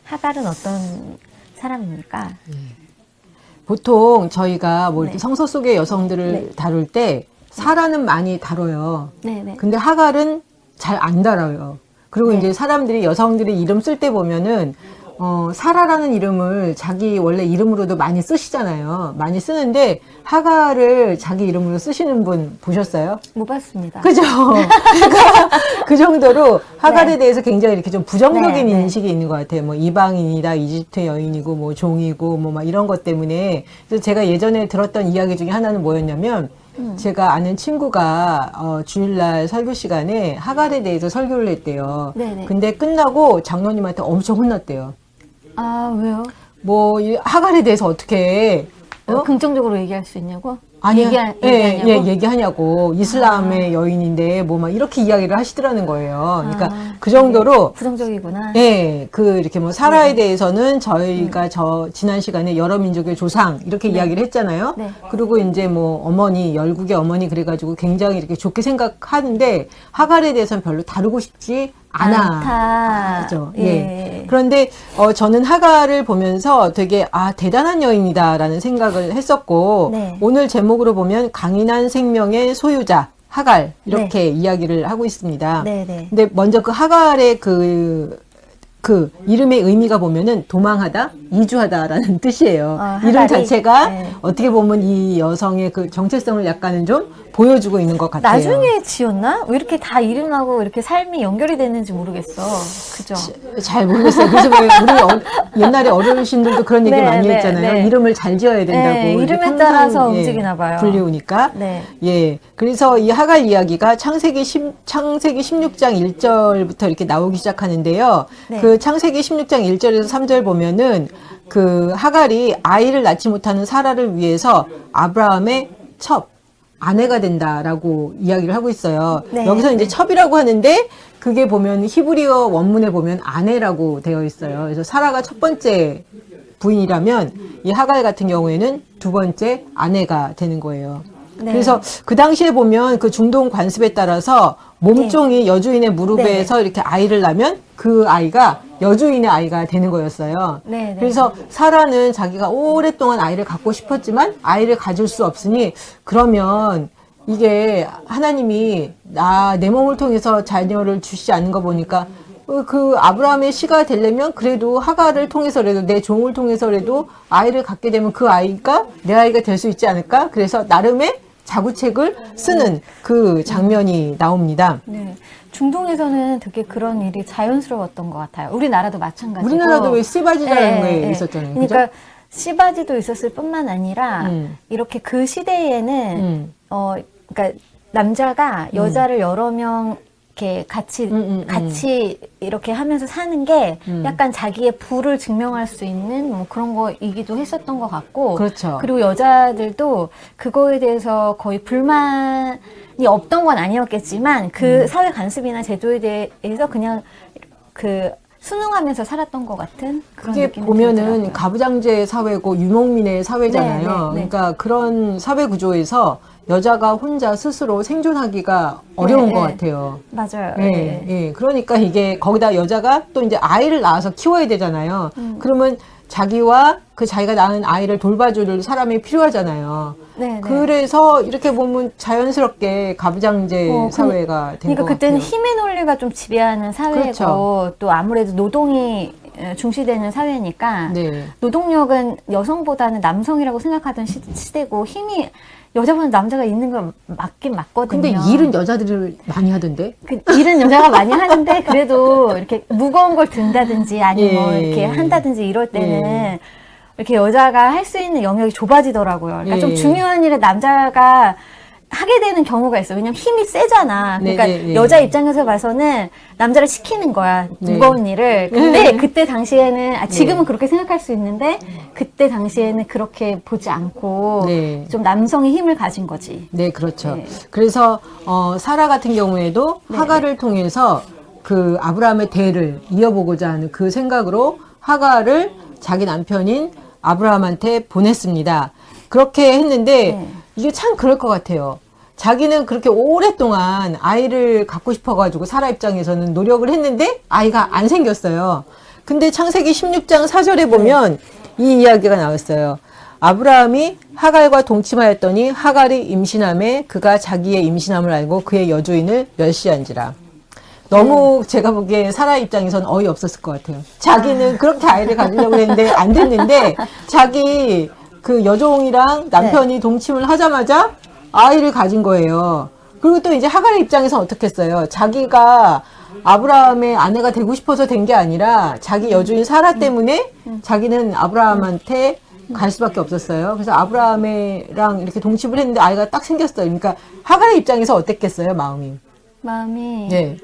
하갈은 어떤 사람입니까? 보통 저희가 뭐 이렇게 네. 성서 속의 여성들을 네. 다룰 때 사라는 많이 다뤄요. 네네. 근데 하갈은 잘 안 다뤄요. 그리고 네. 이제 사람들이 여성들이 이름 쓸 때 보면은 사라라는 이름을 자기 원래 이름으로도 많이 쓰시잖아요. 많이 쓰는데 하갈을 자기 이름으로 쓰시는 분 보셨어요? 못 봤습니다. 그죠? 그러니까 그 정도로 하갈에 네. 대해서 굉장히 이렇게 좀 부정적인 네, 네. 인식이 있는 것 같아요. 뭐 이방인이다, 이집트 여인이고, 뭐 종이고, 뭐 막 이런 것 때문에. 그래서 제가 예전에 들었던 이야기 중에 하나는 뭐였냐면, 제가 아는 친구가 주일날 설교 시간에 하갈에 대해서 설교를 했대요. 네네. 근데 끝나고 장로님한테 엄청 혼났대요. 아, 왜요? 뭐 이 하갈에 대해서 어떻게 긍정적으로 얘기할 수 있냐고? 아니야. 얘기하냐고? 얘기하냐고. 이슬람의 여인인데, 뭐, 막, 이렇게 이야기를 하시더라는 거예요. 그러니까, 아, 그 정도로, 부정적이구나. 이렇게 뭐, 사라에 대해서는 저희가 지난 시간에 여러 민족의 조상, 이렇게 이야기를 했잖아요. 네. 그리고 이제 뭐, 어머니, 열국의 어머니, 그래가지고 굉장히 이렇게 좋게 생각하는데, 하갈에 대해서는 별로 다루고 싶지 않아. 그죠? 예. 그런데 저는 하갈을 보면서 되게 대단한 여인이다라는 생각을 했었고 네. 오늘 제목으로 보면 강인한 생명의 소유자 하갈 이렇게 이야기를 하고 있습니다. 네네. 근데 먼저 그 하갈의 그 이름의 의미가 보면은 도망하다, 이주하다라는 뜻이에요. 이름 하갈이? 자체가 네. 어떻게 보면 이 여성의 그 정체성을 약간은 좀 보여주고 있는 것 같아요. 나중에 지었나? 왜 이렇게 다 이름하고 이렇게 삶이 연결이 됐는지 모르겠어. 그죠? 잘 모르겠어요. 그래서 왜 우리 옛날에 어르신들도 그런 얘기 네, 많이 네, 했잖아요. 네. 이름을 잘 지어야 된다고. 네, 이렇게 이름에 평생, 따라서 움직이나 봐요. 불리우니까. 네. 예. 그래서 이 하갈 이야기가 창세기 16장 1절부터 이렇게 나오기 시작하는데요. 네. 그 창세기 16장 1절에서 3절 보면은 그 하갈이 아이를 낳지 못하는 사라를 위해서 아브라함의 아내가 된다라고 이야기를 하고 있어요. 네. 여기서 이제 첩이라고 하는데 그게 보면 히브리어 원문에 보면 아내라고 되어 있어요. 그래서 사라가 첫 번째 부인이라면 이 하갈 같은 경우에는 두 번째 아내가 되는 거예요. 네. 그래서 그 당시에 보면 그 중동 관습에 따라서 몸종이 여주인의 무릎에서 이렇게 아이를 낳으면 그 아이가 여주인의 아이가 되는 거였어요. 네, 네. 그래서 사라는 자기가 오랫동안 아이를 갖고 싶었지만 아이를 가질 수 없으니 그러면 이게 하나님이 내 몸을 통해서 자녀를 주시지 않는 거 보니까 그 아브라함의 씨가 되려면 그래도 하갈을 통해서라도 내 종을 통해서라도 아이를 갖게 되면 그 아이가 내 아이가 될 수 있지 않을까? 그래서 나름의 자구책을 쓰는 그 장면이 나옵니다. 네. 중동에서는 되게 그런 일이 자연스러웠던 것 같아요. 우리나라도 마찬가지고. 우리나라도 왜 씨바지라는 네, 게 네. 있었잖아요. 그러니까 그죠? 씨바지도 있었을 뿐만 아니라 이렇게 그 시대에는 그러니까 남자가 여자를 여러 명 이렇게 같이 이렇게 하면서 사는 게 약간 자기의 부를 증명할 수 있는 뭐 그런 거이기도 했었던 것 같고. 그렇죠. 그리고 여자들도 그거에 대해서 거의 불만이 없던 건 아니었겠지만 그 사회 관습이나 제도에 대해서 그냥 그 순응하면서 살았던 것 같은 그런 그게 느낌이 보면은 들더라고요. 가부장제 사회고 유목민의 사회잖아요. 네, 네, 네. 그러니까 그런 사회 구조에서 여자가 혼자 스스로 생존하기가 어려운 네, 것 네. 같아요. 맞아요. 예, 네. 예. 그러니까 이게 거기다 여자가 또 이제 아이를 낳아서 키워야 되잖아요. 그러면 자기와 그 자기가 낳은 아이를 돌봐줄 사람이 필요하잖아요. 네, 네. 그래서 이렇게 보면 자연스럽게 가부장제 사회가 된 그러니까 것 그때는 같아요. 힘의 논리가 좀 지배하는 사회고 그렇죠. 또 아무래도 노동이 중시되는 사회니까 네. 노동력은 여성보다는 남성이라고 생각하던 시대고 힘이 여자보다는 남자가 있는 건 맞긴 맞거든요. 근데 일은 여자들이 많이 하던데? 그 일은 여자가 많이 하는데 그래도 이렇게 무거운 걸 든다든지 아니면 뭐 이렇게 한다든지 이럴 때는 이렇게 여자가 할 수 있는 영역이 좁아지더라고요. 그러니까 좀 중요한 일을 남자가 하게 되는 경우가 있어요. 왜냐면 힘이 세잖아. 그러니까 여자 입장에서 봐서는 남자를 시키는 거야. 무거운 일을. 근데 그때 당시에는 지금은 그렇게 생각할 수 있는데 그때 당시에는 그렇게 보지 않고 좀 남성의 힘을 가진 거지. 네, 그렇죠. 그래서 사라 같은 경우에도 하갈을 통해서 그 아브라함의 대를 이어보고자 하는 그 생각으로 하갈을 자기 남편인 아브라함한테 보냈습니다. 그렇게 했는데 이게 참 그럴 것 같아요. 자기는 그렇게 오랫동안 아이를 갖고 싶어가지고 사라 입장에서는 노력을 했는데 아이가 안 생겼어요. 근데 창세기 16장 4절에 보면 이 이야기가 나왔어요. 아브라함이 하갈과 동침하였더니 하갈이 임신함에 그가 자기의 임신함을 알고 그의 여주인을 멸시한지라. 너무 제가 보기에 사라 입장에선 어이없었을 것 같아요. 자기는 그렇게 아이를 가지려고 했는데 안 됐는데 자기 그 여종이랑 남편이 동침을 하자마자 아이를 가진 거예요. 그리고 또 이제 하갈의 입장에서는 어떻게 했어요? 자기가 아브라함의 아내가 되고 싶어서 된 게 아니라 자기 여주인 사라 때문에 자기는 아브라함한테 갈 수밖에 없었어요. 그래서 아브라함이랑 이렇게 동침을 했는데 아이가 딱 생겼어요. 그러니까 하갈의 입장에서 어땠겠어요, 마음이? 네.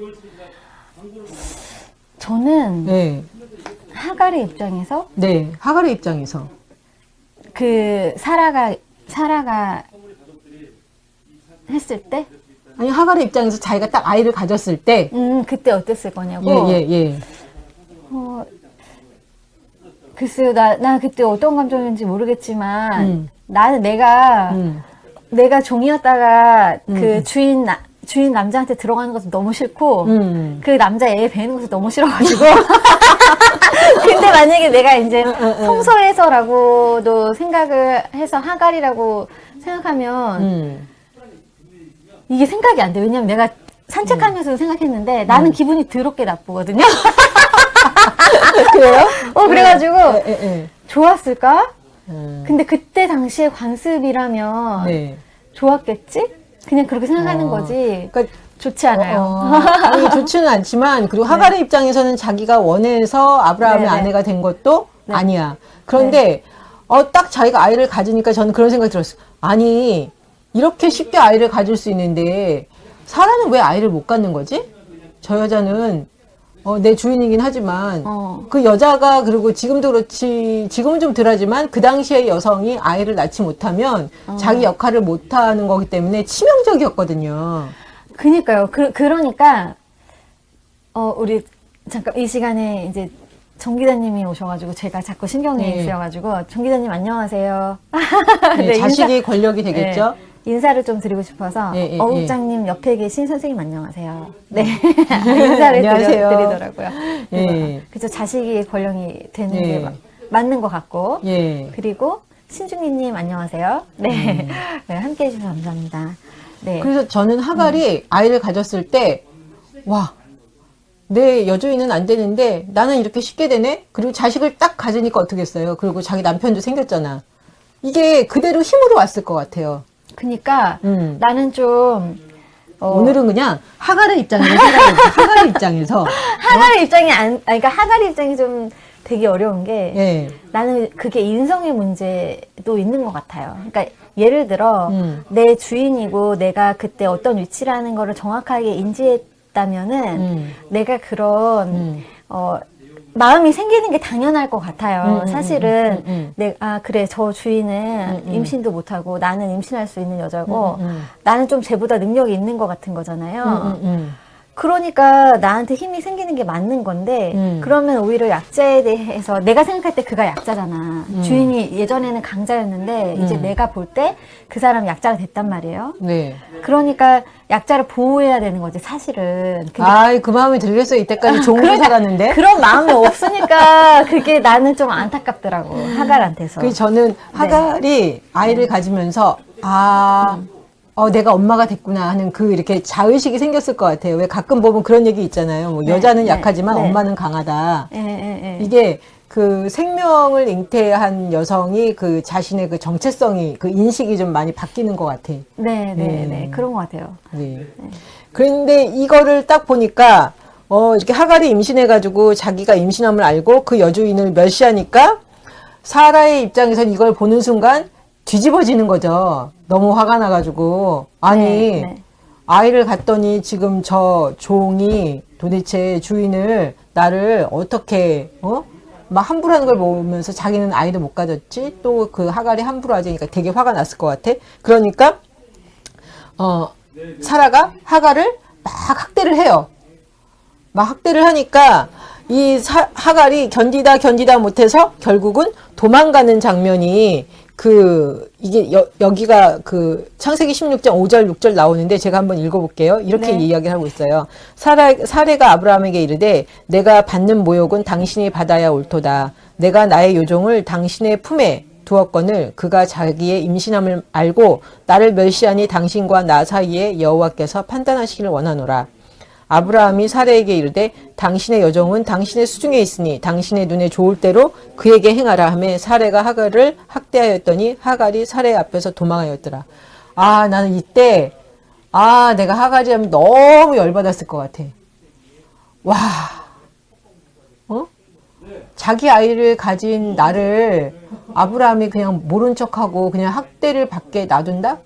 저는 네. 하갈의 입장에서 네. 하갈의 입장에서. 그 사라가 했을 때, 아니, 하갈의 입장에서 자기가 딱 아이를 가졌을 때. 그때 어땠을 거냐고. 예. 글쎄요, 나 그때 어떤 감정인지 모르겠지만, 나는 내가 종이었다가 그 주인 남자한테 들어가는 것도 너무 싫고, 그 남자 애 베는 것도 너무 싫어가지고. 근데 만약에 내가 이제 성서에서라고도 생각을 해서 하갈이라고 생각하면, 이게 생각이 안 돼. 왜냐면 내가 산책하면서도 생각했는데, 나는 기분이 더럽게 나쁘거든요. 그래요? 그래가지고, 좋았을까? 근데 그때 당시에 관습이라면, 네. 좋았겠지? 그냥 그렇게 생각하는 거지. 그러니까 좋지 않아요. 아니, 좋지는 않지만, 그리고 하갈의 입장에서는 자기가 원해서 아브라함의 네네. 아내가 된 것도 아니야. 그런데, 딱 자기가 아이를 가지니까 저는 그런 생각이 들었어요. 아니, 이렇게 쉽게 아이를 가질 수 있는데, 사라는 왜 아이를 못 갖는 거지? 저 여자는, 내 주인이긴 하지만, 그 여자가, 그리고 지금도 그렇지, 지금은 좀 덜하지만, 그 당시에 여성이 아이를 낳지 못하면, 자기 역할을 못하는 거기 때문에 치명적이었거든요. 그니까요. 그러니까, 우리, 잠깐, 이 시간에 이제, 정 기자님이 오셔가지고, 제가 자꾸 신경이 쓰여가지고, 정 기자님 안녕하세요. 네, 자식이 권력이 되겠죠? 인사를 좀 드리고 싶어서, 예. 어국장님 옆에 계신 선생님 안녕하세요. 네. 인사를 안녕하세요. 드리더라고요. 예. 그래서 자식이 권력이 되는 게 맞는 것 같고, 그리고 신중기님 안녕하세요. 네. 네, 함께 해주셔서 감사합니다. 네. 그래서 저는 하갈이 아이를 가졌을 때, 와, 내 여주인은 안 되는데 나는 이렇게 쉽게 되네? 그리고 자식을 딱 가지니까 어떻게 했어요? 그리고 자기 남편도 생겼잖아. 이게 그대로 힘으로 왔을 것 같아요. 그니까 나는 좀, 오늘은 그냥 하갈의 입장에서 생각해볼게요. 하갈의 입장에서. 하갈의 입장이 그러니까 하갈의 입장이 좀 되게 어려운 게 나는 그게 인성의 문제도 있는 것 같아요. 그러니까 예를 들어 내 주인이고 내가 그때 어떤 위치라는 거를 정확하게 인지했다면은 내가 그런 마음이 생기는 게 당연할 것 같아요. 사실은 그래 저 주인은 임신도 못하고 나는 임신할 수 있는 여자고 나는 좀 쟤보다 능력이 있는 것 같은 거잖아요. 그러니까 나한테 힘이 생기는 게 맞는 건데 그러면 오히려 약자에 대해서 내가 생각할 때 그가 약자잖아. 주인이 예전에는 강자였는데 이제 내가 볼 때 그 사람이 약자가 됐단 말이에요. 네. 그러니까 약자를 보호해야 되는 거지 사실은. 그 마음이 들겠어요. 이때까지 종으로 살았는데. 그런 마음이 없으니까 그게 나는 좀 안타깝더라고. 하갈한테서. 그래서 저는 하갈이 아이를 가지면서 내가 엄마가 됐구나 하는 이렇게 자의식이 생겼을 것 같아요. 왜 가끔 보면 그런 얘기 있잖아요. 뭐 여자는 약하지만 엄마는 강하다. 이게 그 생명을 잉태한 여성이 그 자신의 그 정체성이 그 인식이 좀 많이 바뀌는 것 같아. 네. 그런 것 같아요. 네. 그런데 이거를 딱 보니까 이렇게 하갈이 임신해가지고 자기가 임신함을 알고 그 여주인을 멸시하니까 사라의 입장에선 이걸 보는 순간 뒤집어지는 거죠. 너무 화가 나가지고. 아니, 아이를 갖더니 지금 저 종이 도대체 주인을, 나를 어떻게, 막 함부로 하는 걸 보면서 자기는 아이도 못 가졌지? 또 그 하갈이 함부로 하자니까 되게 화가 났을 것 같아. 그러니까, 사라가 하갈을 막 학대를 해요. 막 학대를 하니까 이 하갈이 견디다 못해서 결국은 도망가는 장면이 이게 여기가 창세기 16장 5절 6절 나오는데 제가 한번 읽어볼게요. 이렇게 네. 이야기를 하고 있어요. 사레가 아브라함에게 이르되 내가 받는 모욕은 당신이 받아야 옳도다. 내가 나의 요종을 당신의 품에 두었거늘 그가 자기의 임신함을 알고 나를 멸시하니 당신과 나 사이에 여호와께서 판단하시기를 원하노라. 아브라함이 사레에게 이르되 당신의 여종은 당신의 수중에 있으니 당신의 눈에 좋을 대로 그에게 행하라 하며 사레가 하갈을 학대하였더니 하갈이 사레 앞에서 도망하였더라. 아, 나는 이때 내가 하갈이라면 너무 열받았을 것 같아. 와, 자기 아이를 가진 나를 아브라함이 그냥 모른 척하고 그냥 학대를 받게 놔둔다?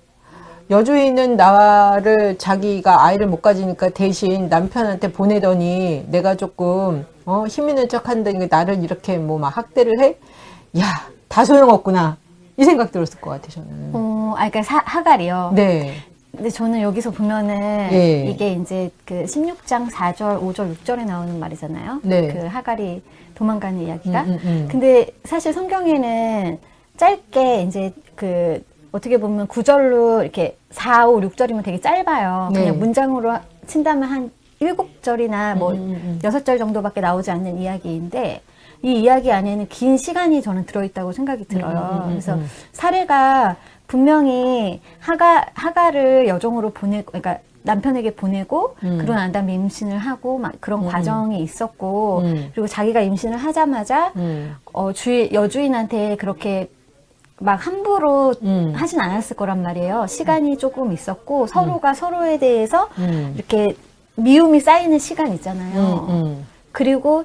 여주인은 나를 자기가 아이를 못 가지니까 대신 남편한테 보내더니 내가 조금 힘 있는 척 한다니까 나를 이렇게 뭐 막 학대를 해? 야, 다 소용없구나. 이 생각 들었을 것 같아, 저는. 그러니까 하갈이요. 네. 근데 저는 여기서 보면은 예. 이게 이제 그 16장 4절, 5절, 6절에 나오는 말이잖아요. 네. 그 하갈이 도망가는 이야기가. 음. 근데 사실 성경에는 짧게 이제 어떻게 보면 9절로 이렇게 4, 5, 6절이면 되게 짧아요. 네. 그냥 문장으로 친다면 한 7절이나 뭐 6절 정도밖에 나오지 않는 이야기인데 이 이야기 안에는 긴 시간이 저는 들어있다고 생각이 들어요. 그래서 사례가 분명히 하갈을 여종으로 그러니까 남편에게 보내고 그러고 난 다음에 임신을 하고 막 그런 과정이 있었고 그리고 자기가 임신을 하자마자 여주인한테 그렇게 막 함부로 하진 않았을 거란 말이에요. 시간이 조금 있었고 서로가 서로에 대해서 이렇게 미움이 쌓이는 시간 있잖아요. 그리고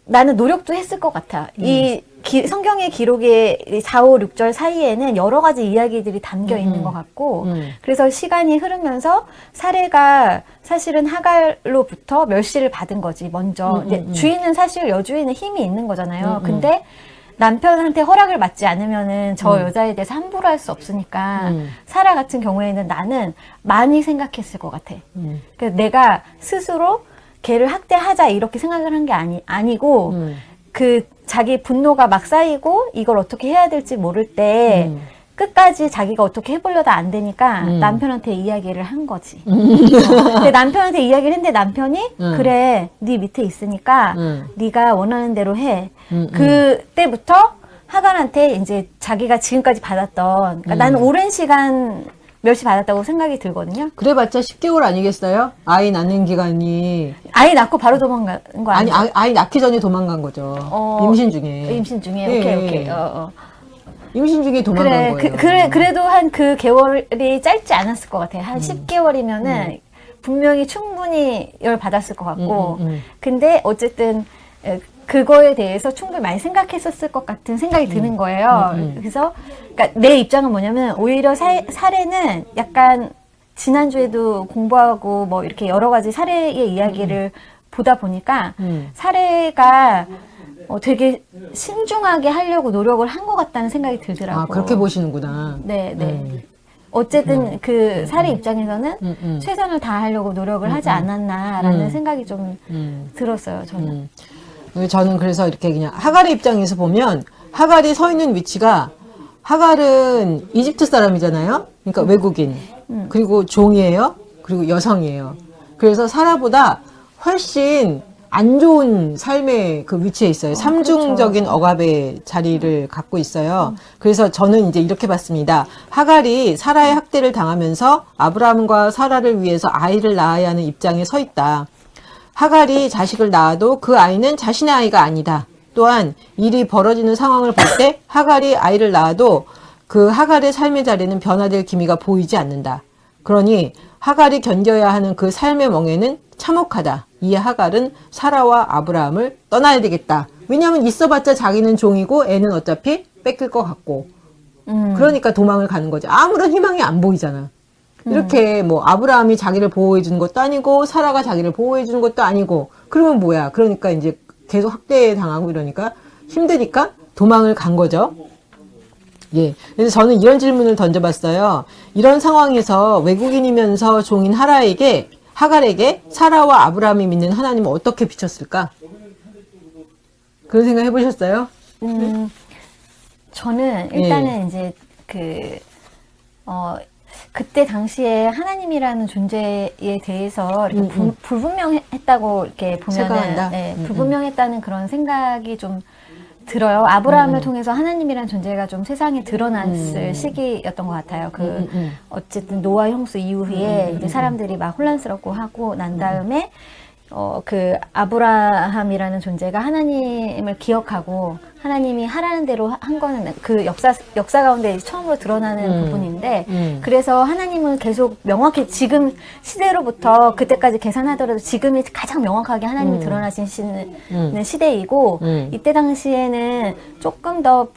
나는 노력도 했을 것 같아. 이 성경의 기록의 4, 5, 6절 사이에는 여러 가지 이야기들이 담겨 있는 것 같고 그래서 시간이 흐르면서 사례가 사실은 하갈로부터 멸시를 받은 거지 먼저. 주인은 사실 여주인은 힘이 있는 거잖아요. 근데 남편한테 허락을 받지 않으면은 저 여자에 대해서 함부로 할 수 없으니까 사라 같은 경우에는 나는 많이 생각했을 것 같아. 그래서 내가 스스로 걔를 학대하자 이렇게 생각을 한 게 아니고 그 자기 분노가 막 쌓이고 이걸 어떻게 해야 될지 모를 때 끝까지 자기가 어떻게 해보려다 안 되니까 남편한테 이야기를 한 거지. 근데 남편한테 이야기를 했는데 남편이 그래 네 밑에 있으니까 네가 원하는 대로 해. 그때부터 하갈한테 이제 자기가 지금까지 받았던 그러니까 나는 오랜 시간 멸시 받았다고 생각이 들거든요. 그래봤자 10개월 아니겠어요? 아이 낳는 기간이. 아이 낳고 바로 도망간 거 아니, 아니에요? 아이 낳기 전에 도망간 거죠. 임신 중에. 임신 중에. 예, 오케이. 예. 임신 중에 도망간 거예요. 그래도 한 그 개월이 짧지 않았을 것 같아요. 한 10개월이면은 분명히 충분히 열 받았을 것 같고. 근데 어쨌든 그거에 대해서 충분히 많이 생각했었을 것 같은 생각이 드는 거예요. 그래서 그러니까 내 입장은 뭐냐면 오히려 사례는 약간 지난주에도 공부하고 뭐 이렇게 여러 가지 사례의 이야기를 보다 보니까 사례가 되게 신중하게 하려고 노력을 한 것 같다는 생각이 들더라고요. 아, 그렇게 보시는구나. 네. 어쨌든 그 사례 입장에서는 최선을 다하려고 노력을 하지 않았나라는 생각이 좀 들었어요, 저는. 저는 그래서 이렇게 그냥 하갈의 입장에서 보면 하갈이 서 있는 위치가 하갈은 이집트 사람이잖아요. 그러니까 외국인. 그리고 종이에요. 그리고 여성이에요. 그래서 사라보다 훨씬 안 좋은 삶의 그 위치에 있어요. 삼중적인 그렇죠. 억압의 자리를 갖고 있어요. 그래서 저는 이제 이렇게 봤습니다. 하갈이 사라의 학대를 당하면서 아브라함과 사라를 위해서 아이를 낳아야 하는 입장에 서 있다. 하갈이 자식을 낳아도 그 아이는 자신의 아이가 아니다. 또한 일이 벌어지는 상황을 볼 때 하갈이 아이를 낳아도 그 하갈의 삶의 자리는 변화될 기미가 보이지 않는다. 그러니 하갈이 견뎌야 하는 그 삶의 멍에는 참혹하다. 이에 하갈은 사라와 아브라함을 떠나야 되겠다. 왜냐하면 있어봤자 자기는 종이고 애는 어차피 뺏길 것 같고. 그러니까 도망을 가는 거지. 아무런 희망이 안 보이잖아. 이렇게 뭐 아브라함이 자기를 보호해 주는 것도 아니고 사라가 자기를 보호해 주는 것도 아니고 그러면 뭐야? 그러니까 이제 계속 학대 당하고 이러니까 힘드니까 도망을 간 거죠. 예. 그래서 저는 이런 질문을 던져봤어요. 이런 상황에서 외국인이면서 종인 하갈에게 사라와 아브라함이 믿는 하나님은 어떻게 비쳤을까? 그런 생각 해보셨어요? 저는 일단은 이제 그때 당시에 하나님이라는 존재에 대해서 이렇게 불분명했다고 이렇게 보면은, 네, 불분명했다는 그런 생각이 좀 들어요. 아브라함을 통해서 하나님이라는 존재가 좀 세상에 드러났을 시기였던 것 같아요. 어쨌든 노아 형수 이후에 이제 사람들이 막 혼란스럽고 하고 난 다음에 그 아브라함이라는 존재가 하나님을 기억하고 하나님이 하라는 대로 한 거는 그 역사 가운데 처음으로 드러나는 부분인데, 그래서 하나님은 계속 명확히 지금 시대로부터 그때까지 계산하더라도 지금이 가장 명확하게 하나님이 드러나신 시대이고, 이때 당시에는 조금 더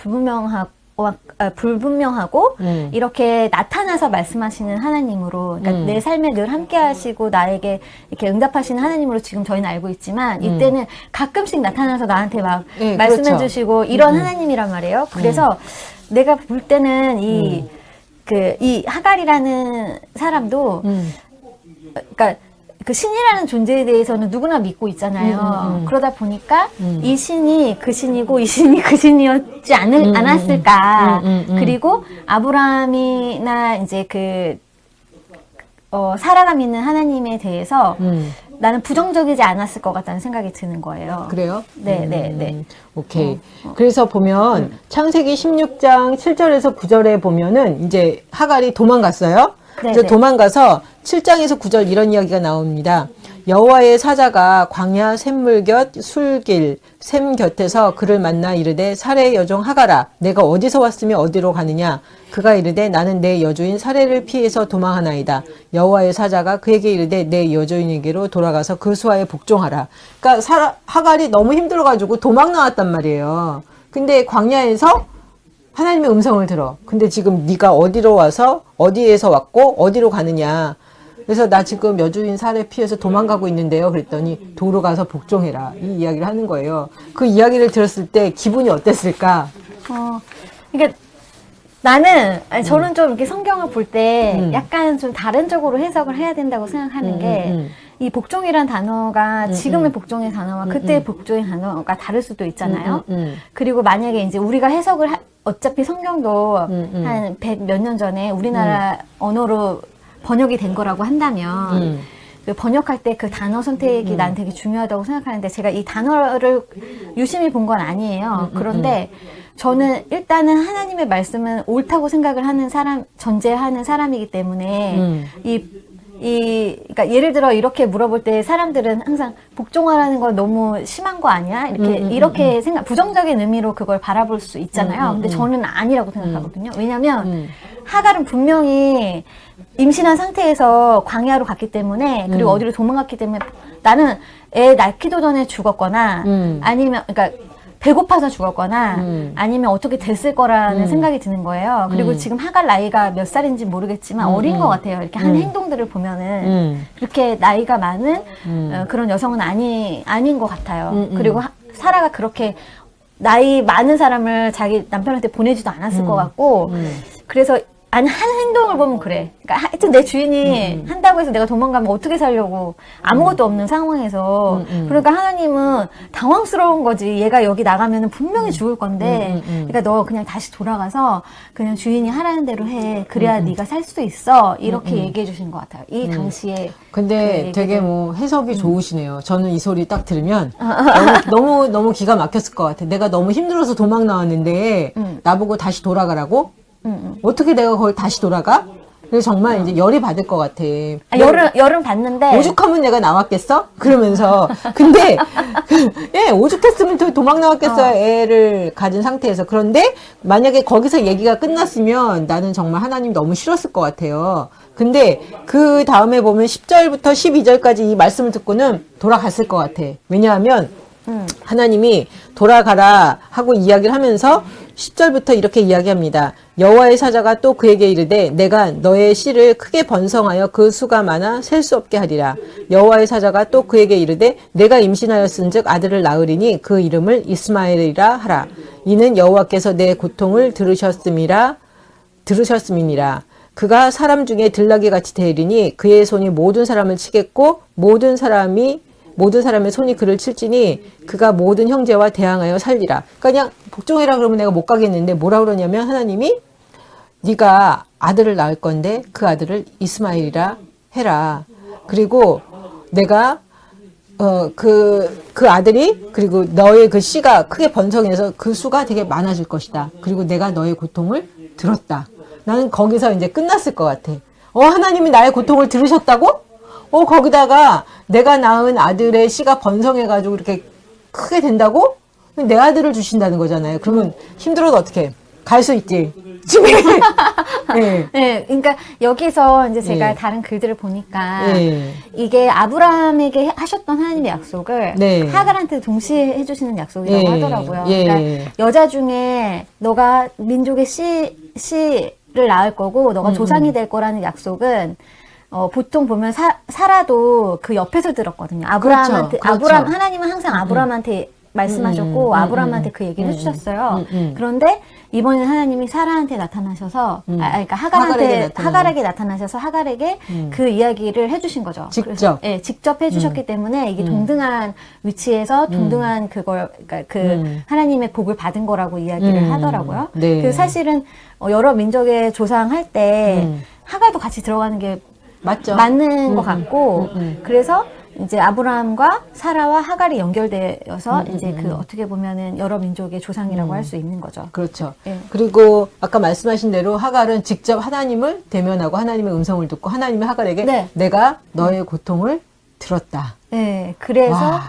불분명하고 이렇게 나타나서 말씀하시는 하나님으로, 그러니까 내 삶에 늘 함께 하시고 나에게 이렇게 응답하시는 하나님으로 지금 저희는 알고 있지만, 이때는 가끔씩 나타나서 나한테 막 말씀해 그렇죠. 주시고 이런 하나님이란 말이에요. 그래서 내가 볼 때는 이 하갈이라는 사람도 그러니까 그 신이라는 존재에 대해서는 누구나 믿고 있잖아요. 그러다 보니까 이 신이 그 신이고 이 신이 그 신이었지 않았을까. 그리고 아브라함이나 이제 사라가 믿는 하나님에 대해서 나는 부정적이지 않았을 것 같다는 생각이 드는 거예요. 그래요? 네. 오케이. 그래서 보면 창세기 16장 7절에서 9절에 보면은 이제 하갈이 도망갔어요. 그래서 도망가서 7장에서 9절 이런 이야기가 나옵니다. 여호와의 사자가 광야 샘물 곁 술길 샘 곁에서 그를 만나 이르되 사레의 여종 하갈아 내가 어디서 왔으며 어디로 가느냐. 그가 이르되 나는 내 여주인 사레를 피해서 도망하나이다. 여호와의 사자가 그에게 이르되 내 여주인에게로 돌아가서 그 수하에 복종하라. 그러니까 하갈이 너무 힘들어가지고 도망 나왔단 말이에요. 근데 광야에서 하나님의 음성을 들어. 근데 지금 네가 어디로 와서 어디에서 왔고 어디로 가느냐. 그래서 나 지금 여주인 사례 피해서 도망가고 있는데요. 그랬더니 도로 가서 복종해라. 이 이야기를 하는 거예요. 그 이야기를 들었을 때 기분이 어땠을까? 그러니까 저는 좀 이렇게 성경을 볼 때 약간 좀 다른 쪽으로 해석을 해야 된다고 생각하는 게, 이 복종이란 단어가 지금의 복종의 단어와 그때의 복종의 단어가 다를 수도 있잖아요. 그리고 만약에 이제 우리가 해석을 어차피 성경도 한 100 몇 년 전에 우리나라 언어로 번역이 된 거라고 한다면 그 번역할 때 그 단어 선택이 난 되게 중요하다고 생각하는데, 제가 이 단어를 유심히 본 건 아니에요. 그런데 저는 일단은 하나님의 말씀은 옳다고 생각을 하는 전제하는 사람이기 때문에 그러니까 예를 들어 이렇게 물어볼 때 사람들은 항상 복종하라는 건 너무 심한 거 아니야? 이렇게 부정적인 의미로 그걸 바라볼 수 있잖아요. 근데 저는 아니라고 생각하거든요. 왜냐면 하갈은 분명히 임신한 상태에서 광야로 갔기 때문에, 그리고 어디로 도망갔기 때문에, 나는 애 낳기도 전에 죽었거나 아니면 그러니까 배고파서 죽었거나 아니면 어떻게 됐을 거라는 생각이 드는 거예요. 그리고 지금 하갈 나이가 몇 살인지 모르겠지만 어린 것 같아요. 이렇게 한 행동들을 보면은 그렇게 나이가 많은 그런 여성은 아닌 것 같아요. 그리고 사라가 그렇게 나이 많은 사람을 자기 남편한테 보내지도 않았을 것 같고, 그래서 한 행동을 보면 그래. 그러니까 하여튼 내 주인이 한다고 해서 내가 도망가면 어떻게 살려고, 아무것도 없는 상황에서. 그러니까 하나님은 당황스러운 거지. 얘가 여기 나가면 분명히 죽을 건데, 그러니까 너 그냥 다시 돌아가서 그냥 주인이 하라는 대로 해. 그래야 네가 살 수도 있어. 이렇게 얘기해 주신 것 같아요. 이 당시에. 근데 되게 해석이 좋으시네요. 저는 이 소리 딱 들으면 너무 기가 막혔을 것 같아. 내가 너무 힘들어서 도망 나왔는데 나보고 다시 돌아가라고? 어떻게 내가 거기 다시 돌아가? 그래서 정말 이제 열이 받을 것 같아. 열은 받는데. 오죽하면 내가 나왔겠어? 그러면서. 근데, 오죽했으면 도망 나왔겠어요. 애를 가진 상태에서. 그런데 만약에 거기서 얘기가 끝났으면 나는 정말 하나님 너무 싫었을 것 같아요. 근데 그 다음에 보면 10절부터 12절까지 이 말씀을 듣고는 돌아갔을 것 같아. 왜냐하면 하나님이 돌아가라 하고 이야기를 하면서 10절부터 이렇게 이야기합니다. 여호와의 사자가 또 그에게 이르되 내가 너의 씨를 크게 번성하여 그 수가 많아 셀 수 없게 하리라. 여호와의 사자가 또 그에게 이르되 내가 임신하였은즉 아들을 낳으리니 그 이름을 이스마엘이라 하라. 이는 여호와께서 내 고통을 들으셨음이니라. 그가 사람 중에 들나귀 같이 되리니 그의 손이 모든 사람을 치겠고 모든 사람이 모든 사람의 손이 그를 칠지니 그가 모든 형제와 대항하여 살리라. 그러니까 그냥 복종해라 그러면 내가 못 가겠는데 뭐라 그러냐면 하나님이 네가 아들을 낳을 건데 그 아들을 이스마엘이라 해라. 그리고 내가 그 아들이 그리고 너의 그 씨가 크게 번성해서 그 수가 되게 많아질 것이다. 그리고 내가 너의 고통을 들었다. 나는 거기서 이제 끝났을 것 같아. 하나님이 나의 고통을 들으셨다고? 거기다가 내가 낳은 아들의 씨가 번성해가지고 이렇게 크게 된다고? 내 아들을 주신다는 거잖아요. 그러면 힘들어도 어떻게 갈 수 있지. 집에. 네. 네, 그러니까 여기서 이제 제가 네. 다른 글들을 보니까 네. 이게 아브라함에게 하셨던 하나님의 약속을 네. 하갈한테 동시에 해주시는 약속이라고 예. 하더라고요. 예. 그러니까 여자 중에 너가 민족의 씨를 낳을 거고 너가 조상이 될 거라는 약속은 보통 보면 사라도 그 옆에서 들었거든요. 아브라함한테 그렇죠. 하나님은 항상 아브라함한테 말씀하셨고 아브라함한테 그 얘기를 해주셨어요. 그런데 이번에는 하나님이 사라한테 나타나셔서 그러니까 하갈에게 나타나셔서 하갈에게 그 이야기를 해주신 거죠. 직접. 그래서, 직접 해주셨기 때문에 이게 동등한 위치에서 동등한 그러니까 하나님의 복을 받은 거라고 이야기를 하더라고요. 네. 그 사실은 여러 민족의 조상할 때 하갈도 같이 들어가는 게 맞죠. 맞는 것 같고 그래서 이제 아브라함과 사라와 하갈이 연결되어서 이제 그 어떻게 보면은 여러 민족의 조상이라고 할 수 있는 거죠. 그렇죠. 예. 그리고 아까 말씀하신 대로 하갈은 직접 하나님을 대면하고 하나님의 음성을 듣고 하나님이 하갈에게 네. 내가 너의 고통을 들었다. 네, 그래서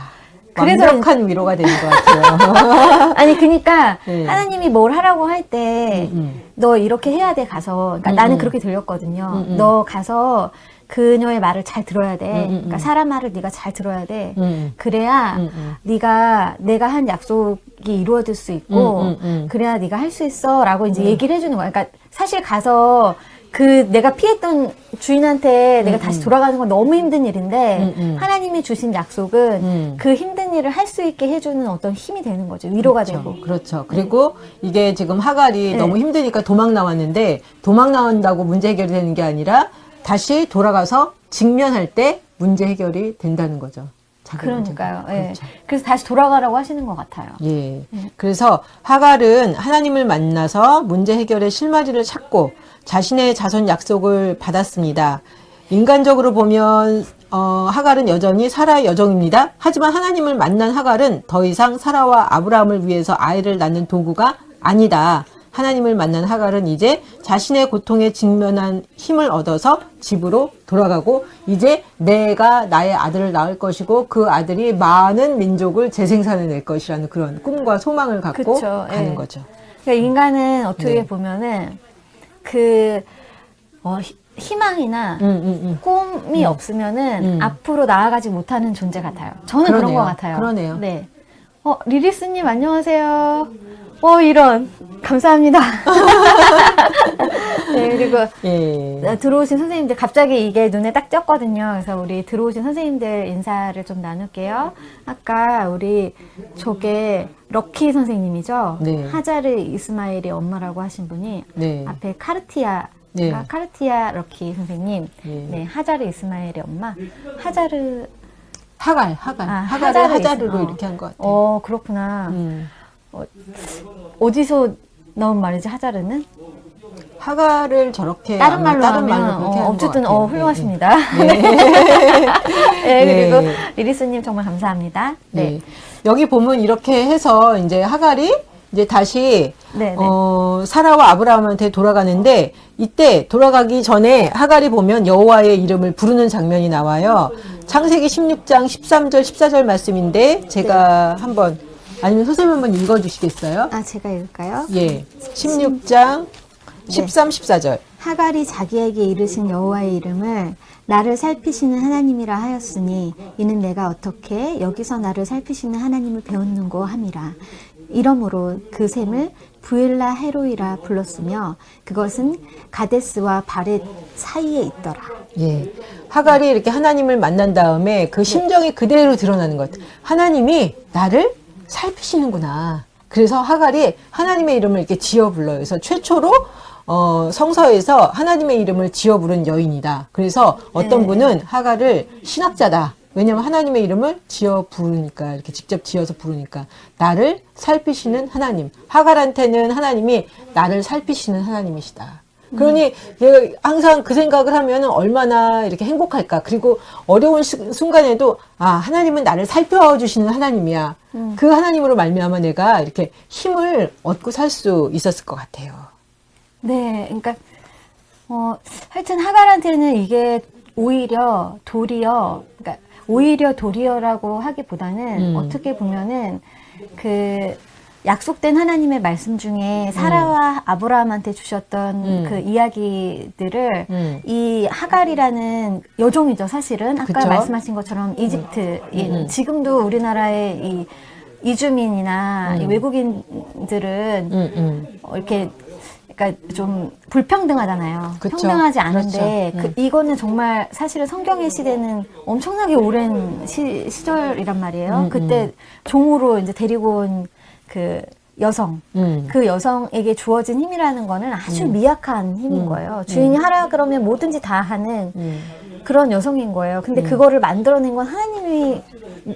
완벽한 위로가 되는 것 같아요. 아니 그러니까 네. 하나님이 뭘 하라고 할 때 너 이렇게 해야 돼 가서 그러니까 나는 그렇게 들렸거든요. 너 가서 그녀의 말을 잘 들어야 돼. 그러니까 사람 말을 네가 잘 들어야 돼. 그래야 네가 내가 한 약속이 이루어질 수 있고 그래야 네가 할 수 있어라고 이제 얘기를 해주는 거야. 그러니까 사실 가서 그 내가 피했던 주인한테 내가 다시 돌아가는 건 너무 힘든 일인데 하나님이 주신 약속은 그 힘든 일을 할 수 있게 해주는 어떤 힘이 되는 거죠. 위로가 그렇죠. 되고. 그렇죠. 그리고 이게 지금 하갈이 네. 너무 힘드니까 도망 나왔는데 도망 나온다고 문제 해결이 되는 게 아니라 다시 돌아가서 직면할 때 문제 해결이 된다는 거죠. 자기 그러니까요. 문제가. 예. 그렇죠. 그래서 다시 돌아가라고 하시는 것 같아요. 예. 그래서 하갈은 하나님을 만나서 문제 해결의 실마리를 찾고 자신의 자손 약속을 받았습니다. 인간적으로 보면 하갈은 여전히 사라의 여종입니다. 하지만 하나님을 만난 하갈은 더 이상 사라와 아브라함을 위해서 아이를 낳는 도구가 아니다. 하나님을 만난 하갈은 이제 자신의 고통에 직면한 힘을 얻어서 집으로 돌아가고 이제 내가 나의 아들을 낳을 것이고 그 아들이 많은 민족을 재생산해낼 것이라는 그런 꿈과 소망을 갖고 그쵸, 가는 예. 거죠. 그러니까 인간은 어떻게 네. 보면은 희망이나 꿈이 없으면은 앞으로 나아가지 못하는 존재 같아요. 저는 그런 그러네요. 것 같아요. 그러네요. 네. 리리스님 안녕하세요. 이런 감사합니다. 네, 그리고 예. 들어오신 선생님들 갑자기 이게 눈에 딱 띄었거든요. 그래서 우리 들어오신 선생님들 인사를 좀 나눌게요. 아까 우리 저게 럭키 선생님이죠. 네. 하자르 이스마엘의 엄마라고 하신 분이 네. 앞에 카르티아 네. 카르티아 럭키 선생님. 네. 네, 하자르 이스마엘의 엄마. 하자르 하갈을 하자르 하자르로 있- 이렇게 한 것 같아요. 그렇구나. 어디서 나온 말이지 하자르는? 하갈을 저렇게 다른 아마 말로 다른 하면 말로 그렇게 한것 어쨌든 같아요. 훌륭하십니다. 네. 네, 그리고 네. 리리스님 정말 감사합니다. 네. 네. 여기 보면 이렇게 해서 이제 하갈이 이제 다시 네, 네. 사라와 아브라함한테 돌아가는데 이때 돌아가기 전에 하갈이 보면 여호와의 이름을 부르는 장면이 나와요. 창세기 16장 13절 14절 말씀인데 제가 한번 아니면 선생님 한번 읽어주시겠어요? 제가 읽을까요? 예, 16장 13, 14절. 하갈이 자기에게 이르신 여호와의 이름을 나를 살피시는 하나님이라 하였으니 이는 내가 어떻게 여기서 나를 살피시는 하나님을 배웠는고 함이라. 이러므로 그 샘을 부엘라 헤로이라 불렀으며 그것은 가데스와 바렛 사이에 있더라. 예. 하갈이 이렇게 하나님을 만난 다음에 그 심정이 그대로 드러나는 것. 하나님이 나를 살피시는구나. 그래서 하갈이 하나님의 이름을 이렇게 지어 불러요. 그래서 최초로 성서에서 하나님의 이름을 지어 부른 여인이다. 그래서 어떤 분은 하갈을 신학자다. 왜냐면 하나님의 이름을 지어 부르니까, 이렇게 직접 지어서 부르니까. 나를 살피시는 하나님. 하갈한테는 하나님이 나를 살피시는 하나님이시다. 그러니 얘가 항상 그 생각을 하면 얼마나 이렇게 행복할까. 그리고 어려운 순간에도 하나님은 나를 살펴주시는 하나님이야. 그 하나님으로 말미암아 내가 이렇게 힘을 얻고 살 수 있었을 것 같아요. 네, 그러니까 하여튼 하갈한테는 이게 오히려 도리어라고 하기보다는 어떻게 보면은 그 약속된 하나님의 말씀 중에 사라와 아브라함한테 주셨던 그 이야기들을 이 하갈이라는 여종이죠, 사실은. 아까 그쵸? 말씀하신 것처럼 이집트인, 지금도 우리나라의 이 이주민이나 이 외국인들은 이렇게 그러니까 좀 불평등하잖아요. 그쵸. 평등하지 않은데 그렇죠. 이거는 정말 사실은 성경의 시대는 엄청나게 오랜 시절이란 말이에요. 그때 종으로 이제 데리고 온 그 여성, 그 여성에게 주어진 힘이라는 거는 아주 미약한 힘인 거예요. 주인이 하라 그러면 뭐든지 다 하는 그런 여성인 거예요. 근데 그거를 만들어낸 건 하나님이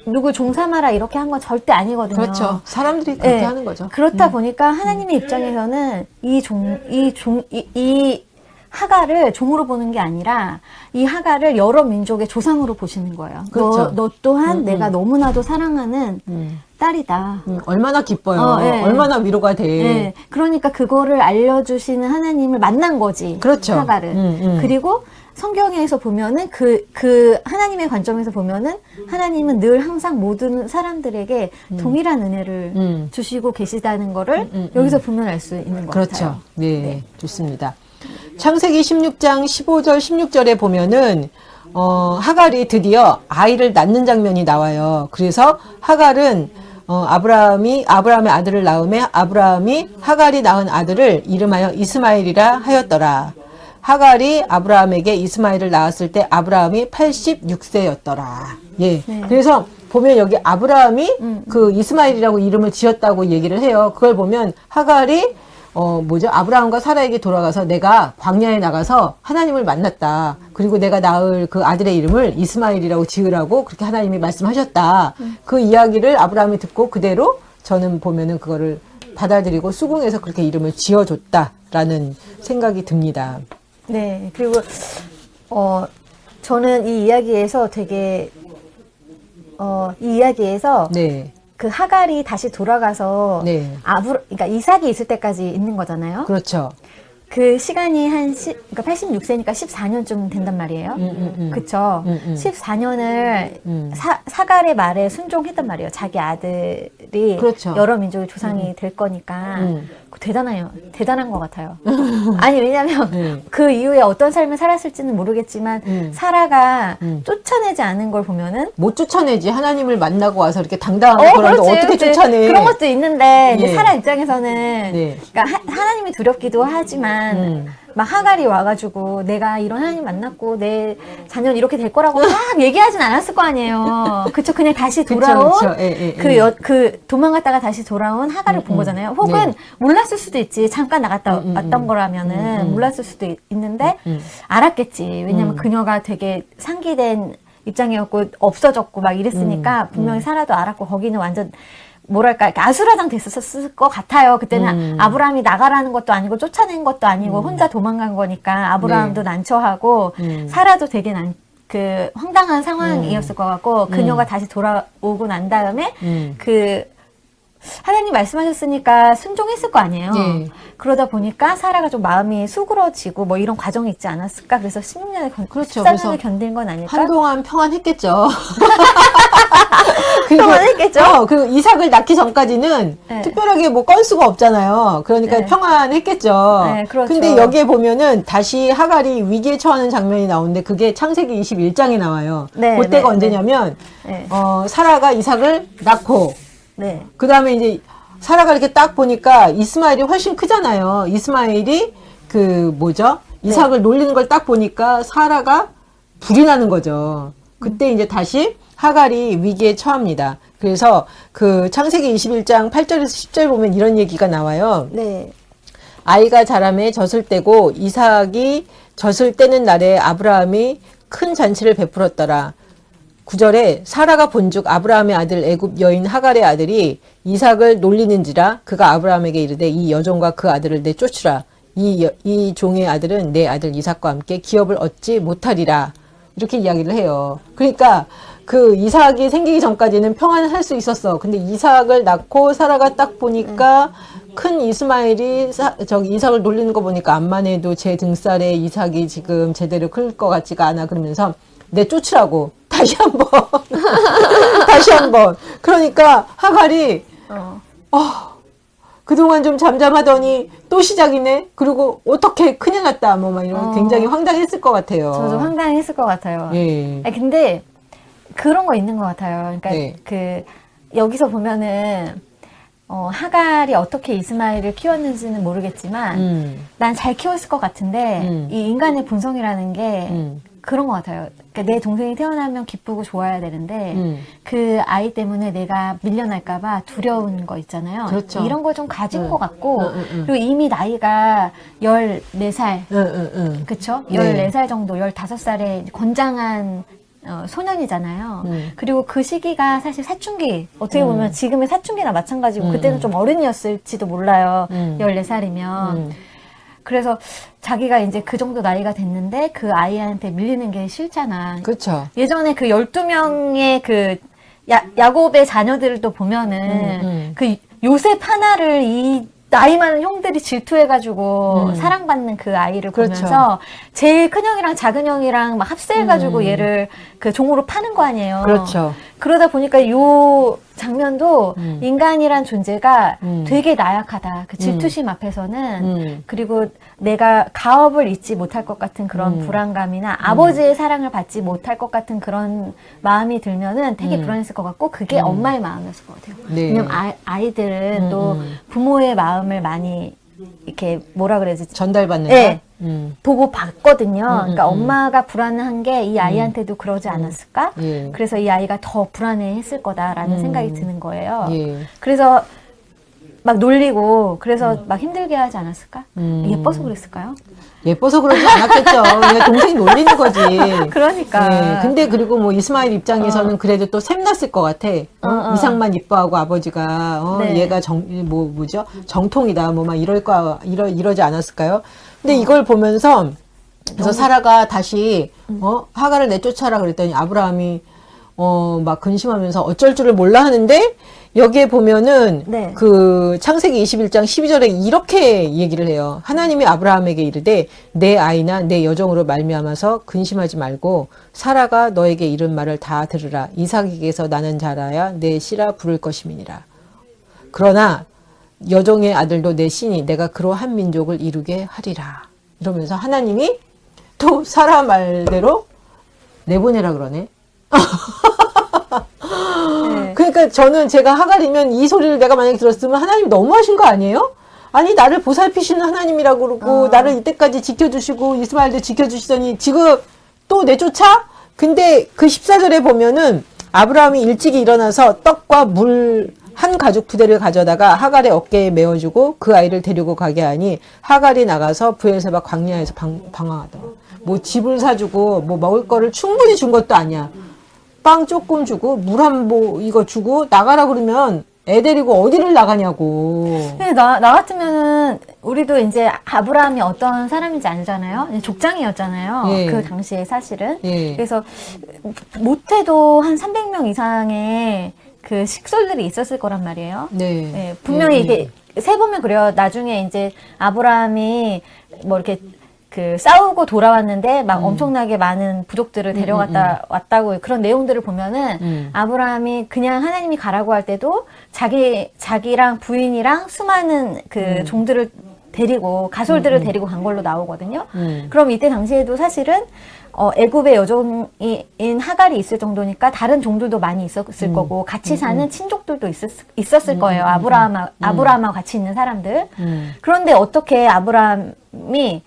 누구 종삼아라 이렇게 한 건 절대 아니거든요. 그렇죠. 사람들이 그렇게 하는 거죠. 그렇다 보니까 하나님의 입장에서는 이 하갈을 종으로 보는 게 아니라 이 하갈을 여러 민족의 조상으로 보시는 거예요. 그렇죠. 너 또한 내가 너무나도 사랑하는 딸이다. 얼마나 기뻐요. 네. 얼마나 위로가 돼. 네. 그러니까 그거를 알려주시는 하나님을 만난 거지. 그렇죠. 하갈은. 그리고 성경에서 보면은 그 하나님의 관점에서 보면은 하나님은 늘 항상 모든 사람들에게 동일한 은혜를 주시고 계시다는 거를 여기서 보면 알 수 있는 것 그렇죠. 같아요. 네, 좋습니다. 창세기 16장 15절 16절에 보면은 하갈이 드디어 아이를 낳는 장면이 나와요. 그래서 하갈은 아브라함의 아들을 낳음에 아브라함이 하갈이 낳은 아들을 이름하여 이스마엘이라 하였더라. 하갈이 아브라함에게 이스마엘을 낳았을 때 아브라함이 86세였더라. 예. 네. 그래서 보면 여기 아브라함이 그 이스마엘이라고 이름을 지었다고 얘기를 해요. 그걸 보면 하갈이 아브라함과 사라에게 돌아가서 내가 광야에 나가서 하나님을 만났다. 그리고 내가 낳을 그 아들의 이름을 이스마엘이라고 지으라고 그렇게 하나님이 말씀하셨다. 그 이야기를 아브라함이 듣고 그대로 저는 보면은 그거를 받아들이고 수긍해서 그렇게 이름을 지어줬다라는 생각이 듭니다. 네. 그리고 저는 이 이야기에서 네. 그 하갈이 다시 돌아가서 네. 그러니까 이삭이 있을 때까지 있는 거잖아요. 그렇죠. 그 시간이 그러니까 86세니까 14년쯤 된단 말이에요. 그쵸? 14년을 사갈의 말에 순종했단 말이에요. 자기 아들이 그렇죠. 여러 민족의 조상이 될 거니까. 대단한 것 같아요. 아니, 왜냐면 그 이후에 어떤 삶을 살았을지는 모르겠지만 사라가 쫓아내지 않은 걸 보면은 못 쫓아내지. 하나님을 만나고 와서 이렇게 당당하게 그러는데 어떻게 그렇지. 쫓아내. 그런 것도 있는데 이제 예. 사라 입장에서는 네. 그러니까 하나님이 두렵기도 하지만 막 하갈이 와가지고 내가 이런 하나님 만났고 내 자녀는 이렇게 될 거라고 막 얘기하진 않았을 거 아니에요. 그쵸? 그냥 다시 돌아온 그쵸. 그 도망갔다가 다시 돌아온 하갈을 본 거잖아요. 혹은 네. 몰랐을 수도 있지. 잠깐 나갔다 왔던 거라면은 몰랐을 수도 있는데 알았겠지. 왜냐면 그녀가 되게 상기된 입장이었고 없어졌고 막 이랬으니까 분명히 사라도 알았고 거기는 완전 뭐랄까 이렇게 아수라장 됐었을 것 같아요. 그때는 아브라함이 나가라는 것도 아니고 쫓아낸 것도 아니고 혼자 도망간 거니까 아브라함도 난처하고 사라도 되게 황당한 상황이었을 것 같고 그녀가 다시 돌아오고 난 다음에 하나님 말씀하셨으니까 순종했을 거 아니에요. 네. 그러다 보니까 사라가 좀 마음이 수그러지고 뭐 이런 과정이 있지 않았을까? 그래서 16년을 그렇죠. 14년을 견딘 건 아닐까? 한동안 평안했겠죠. 평안했겠죠? 그리고 이삭을 낳기 전까지는 네. 특별하게 뭐 건수가 없잖아요. 그러니까 네. 평안했겠죠. 네, 그렇죠. 근데 여기에 보면은 다시 하갈이 위기에 처하는 장면이 나오는데 그게 창세기 21장에 나와요. 네, 그때가 네, 언제냐면 네. 사라가 이삭을 낳고 네. 그 다음에 이제 사라가 이렇게 딱 보니까 이스마엘이 훨씬 크잖아요. 이스마엘이 이삭을 놀리는 걸 딱 보니까 사라가 불이 나는 거죠. 그때 이제 다시 하갈이 위기에 처합니다. 그래서 그 창세기 21장 8절에서 10절 보면 이런 얘기가 나와요. 네. 아이가 자라매 젖을 떼고 이삭이 젖을 떼는 날에 아브라함이 큰 잔치를 베풀었더라. 9절에 사라가 본즉 아브라함의 아들 애굽 여인 하갈의 아들이 이삭을 놀리는지라 그가 아브라함에게 이르되 이 여종과 그 아들을 내쫓으라. 이 종의 아들은 내 아들 이삭과 함께 기업을 얻지 못하리라. 이렇게 이야기를 해요. 그러니까 그 이삭이 생기기 전까지는 평안을 할 수 있었어. 근데 이삭을 낳고 사라가 딱 보니까 큰 이스마엘이 이삭을 놀리는 거 보니까 암만 해도 제 등살에 이삭이 지금 제대로 클 것 같지가 않아. 그러면서 내쫓으라고 다시 한번 다시 한번. 그러니까 하갈이 그동안 좀 잠잠하더니 또 시작이네. 그리고 어떻게 큰일 났다. 뭐 막 이런 굉장히 황당했을 것 같아요. 저도 황당했을 것 같아요. 예. 아니, 근데 그런 거 있는 것 같아요. 그러니까 네. 그 여기서 보면은 하갈이 어떻게 이스마엘을 키웠는지는 모르겠지만 난 잘 키웠을 것 같은데 이 인간의 본성이라는 게 그런 것 같아요. 그러니까 내 동생이 태어나면 기쁘고 좋아야 되는데 그 아이 때문에 내가 밀려날까봐 두려운 거 있잖아요. 그렇죠. 이런 걸 좀 가진 것 같고 그리고 이미 나이가 14살 그쵸? 네. 14살 정도 15살에 건장한 소년이잖아요. 그리고 그 시기가 사실 사춘기 어떻게 보면 지금의 사춘기나 마찬가지고 그때는 좀 어른이었을지도 몰라요. 14살이면 그래서 자기가 이제 그 정도 나이가 됐는데 그 아이한테 밀리는 게 싫잖아. 그렇죠. 예전에 그 12명의 그 야곱의 자녀들도 보면은 그 요셉 하나를 이 나이 많은 형들이 질투해가지고 사랑받는 그 아이를 그렇죠. 보면서 제일 큰 형이랑 작은 형이랑 막 합세해가지고 얘를 그 종으로 파는 거 아니에요. 그렇죠. 그러다 보니까 요 장면도 인간이란 존재가 되게 나약하다. 그 질투심 앞에서는 그리고 내가 가업을 잊지 못할 것 같은 그런 불안감이나 아버지의 사랑을 받지 못할 것 같은 그런 마음이 들면은 되게 불안했을 것 같고 그게 엄마의 마음이었을 것 같아요. 네. 왜냐면 아이들은 또 부모의 마음을 많이 이렇게 뭐라 그래야지 전달받는다. 네. 보고 봤거든요. 그러니까 엄마가 불안한 게 이 아이한테도 그러지 않았을까? 예. 그래서 이 아이가 더 불안해했을 거다라는 생각이 드는 거예요. 예. 그래서 막 놀리고 그래서 막 힘들게 하지 않았을까? 예뻐서 그랬을까요? 예뻐서 그러지 않았겠죠. 그냥 동생이 놀리는 거지. 그러니까. 네, 근데 그리고 뭐 이스마엘 입장에서는 그래도 또 샘났을 것 같아. 이삭만 이뻐하고 아버지가 네. 얘가 뭐죠? 정통이다. 뭐 막 이러지 않았을까요? 근데 이걸 보면서 그래서 사라가 다시 하갈을 내쫓아라 그랬더니 아브라함이 막 근심하면서 어쩔 줄을 몰라 하는데 여기에 보면은 네. 그 창세기 21장 12절에 이렇게 얘기를 해요. 하나님이 아브라함에게 이르되 내 아이나 내 여종으로 말미암아서 근심하지 말고 사라가 너에게 이른 말을 다 들으라. 이삭에게서 나는 자라야 내 씨라 부를 것임이니라. 그러나 여종의 아들도 내 씨니 내가 그로 한 민족을 이루게 하리라. 이러면서 하나님이 또 사라 말대로 내보내라 그러네. 네. 그러니까 저는 제가 하갈이면 이 소리를 내가 만약에 들었으면 하나님 너무하신 거 아니에요? 아니 나를 보살피시는 하나님이라고 그러고 나를 이때까지 지켜주시고 이스마엘도 지켜주시더니 지금 또 내쫓아? 근데 그 14절에 보면은 아브라함이 일찍이 일어나서 떡과 물 한 가죽 부대를 가져다가 하갈의 어깨에 메어주고 그 아이를 데리고 가게 하니 하갈이 나가서 브엘세바 광야에서 방황하더라. 뭐 집을 사주고 뭐 먹을 거를 충분히 준 것도 아니야. 빵 조금 주고 물 한 보 이거 주고 나가라 그러면 애 데리고 어디를 나가냐고. 근데 나 같으면은 우리도 이제 아브라함이 어떤 사람인지 알잖아요. 족장이었잖아요. 예. 그 당시에 사실은. 예. 그래서 못해도 한 300명 이상의 그 식솔들이 있었을 거란 말이에요. 네. 예, 분명히 이게 세보면 그래요. 나중에 이제 아브라함이 뭐 이렇게 그 싸우고 돌아왔는데 막 엄청나게 많은 부족들을 왔다고 그런 내용들을 보면은 아브라함이 그냥 하나님이 가라고 할 때도 자기랑 부인이랑 수많은 그 종들을 데리고 가솔들을 데리고 간 걸로 나오거든요. 그럼 이때 당시에도 사실은 애굽의 여종인 하갈이 있을 정도니까 다른 종들도 많이 있었을 거고 같이 사는 친족들도 있었을 거예요. 아브라함하고 같이 있는 사람들. 그런데 어떻게 아브라함이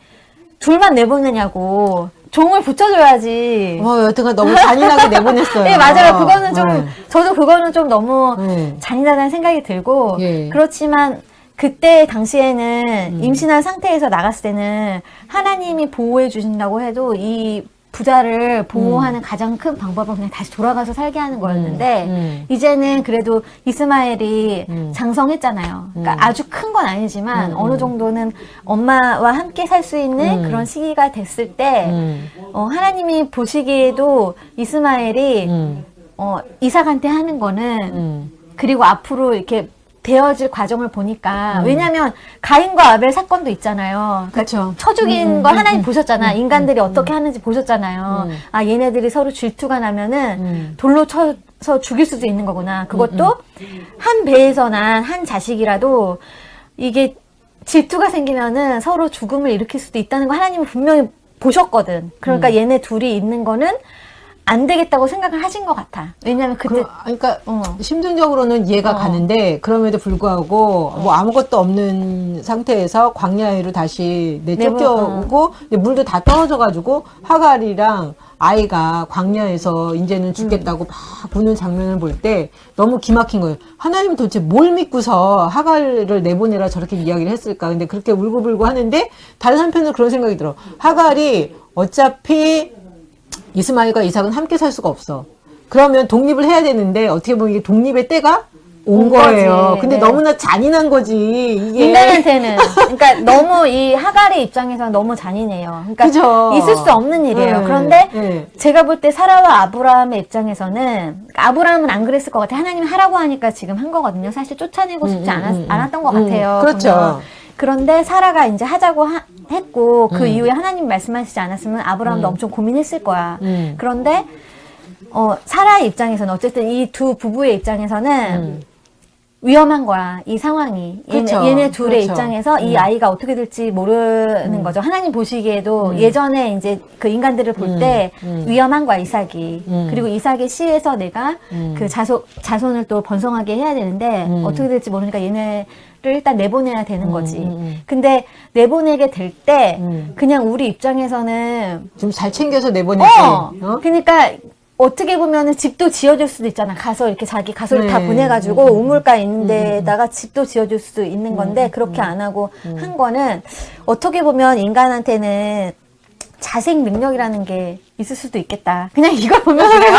둘만 내보내냐고. 종을 붙여줘야지. 여튼간 너무 잔인하게 내보냈어요. 네, 맞아요. 그거는 좀, 저도 그거는 좀 너무 잔인하다는 생각이 들고, 예. 그렇지만, 그때 당시에는 임신한 상태에서 나갔을 때는 하나님이 보호해 주신다고 해도 이 부자를 보호하는 가장 큰 방법은 그냥 다시 돌아가서 살게 하는 거였는데 이제는 그래도 이스마엘이 장성했잖아요. 그러니까 아주 큰 건 아니지만 어느 정도는 엄마와 함께 살 수 있는 그런 시기가 됐을 때 하나님이 보시기에도 이스마엘이 이삭한테 하는 거는 그리고 앞으로 이렇게 되어질 과정을 보니까 왜냐하면 가인과 아벨 사건도 있잖아요. 그러니까 그쵸. 쳐 죽인 거 하나님 보셨잖아. 인간들이 어떻게 하는지 보셨잖아요. 아 얘네들이 서로 질투가 나면은 돌로 쳐서 죽일 수도 있는 거구나. 그것도 한 배에서 난 한 자식이라도 이게 질투가 생기면은 서로 죽음을 일으킬 수도 있다는 거 하나님은 분명히 보셨거든. 그러니까 얘네 둘이 있는 거는 안 되겠다고 생각을 하신 것 같아. 왜냐면 그때 그러니까 심정적으로는 이해가 가는데 그럼에도 불구하고 뭐 아무것도 없는 상태에서 광야로 다시 내쫓겨오고 물도 다 떨어져가지고 하갈이랑 아이가 광야에서 이제는 죽겠다고 막 부는 장면을 볼 때 너무 기막힌 거예요. 하나님은 도대체 뭘 믿고서 하갈을 내보내라 저렇게 이야기를 했을까? 근데 그렇게 울고불고 하는데 다른 한편으로 그런 생각이 들어. 하갈이 어차피 이스마엘과 이삭은 함께 살 수가 없어. 그러면 독립을 해야 되는데 어떻게 보면 이게 독립의 때가 온 거예요. 거지. 근데 네. 너무나 잔인한 거지. 이게 인간한테는 그러니까 너무 이 하갈의 입장에서는 너무 잔인해요. 그러니까 그죠. 있을 수 없는 일이에요. 네. 그런데 네. 제가 볼 때 사라와 아브라함의 입장에서는 그러니까 아브라함은 안 그랬을 것 같아요. 하나님이 하라고 하니까 지금 한 거거든요. 사실 쫓아내고 싶지 않았던 것 같아요. 그렇죠. 보면. 그런데 사라가 이제 하자고 했고 그 이후에 하나님 말씀하시지 않았으면 아브라함도 엄청 고민했을 거야. 그런데 사라의 입장에서는 어쨌든 이 두 부부의 입장에서는 위험한 거야. 이 상황이. 그렇죠. 얘네 둘의 그렇죠. 입장에서 이 아이가 어떻게 될지 모르는 거죠. 하나님 보시기에도 예전에 이제 그 인간들을 볼 때 위험한 거야, 이삭이. 그리고 이삭의 씨에서 내가 그 자손을 또 번성하게 해야 되는데 어떻게 될지 모르니까 얘네를 일단 내보내야 되는 거지. 근데 내보내게 될 때 그냥 우리 입장에서는 좀 잘 챙겨서 내보내지. 그러니까 어떻게 보면은 집도 지어줄 수도 있잖아. 가서 이렇게 자기 가솔 다 네. 보내가지고 우물가 있는 데다가 집도 지어줄 수도 있는 건데 그렇게 안 하고 한 거는 어떻게 보면 인간한테는 자색 능력이라는 게 있을 수도 있겠다. 그냥 이걸 보면 그래요.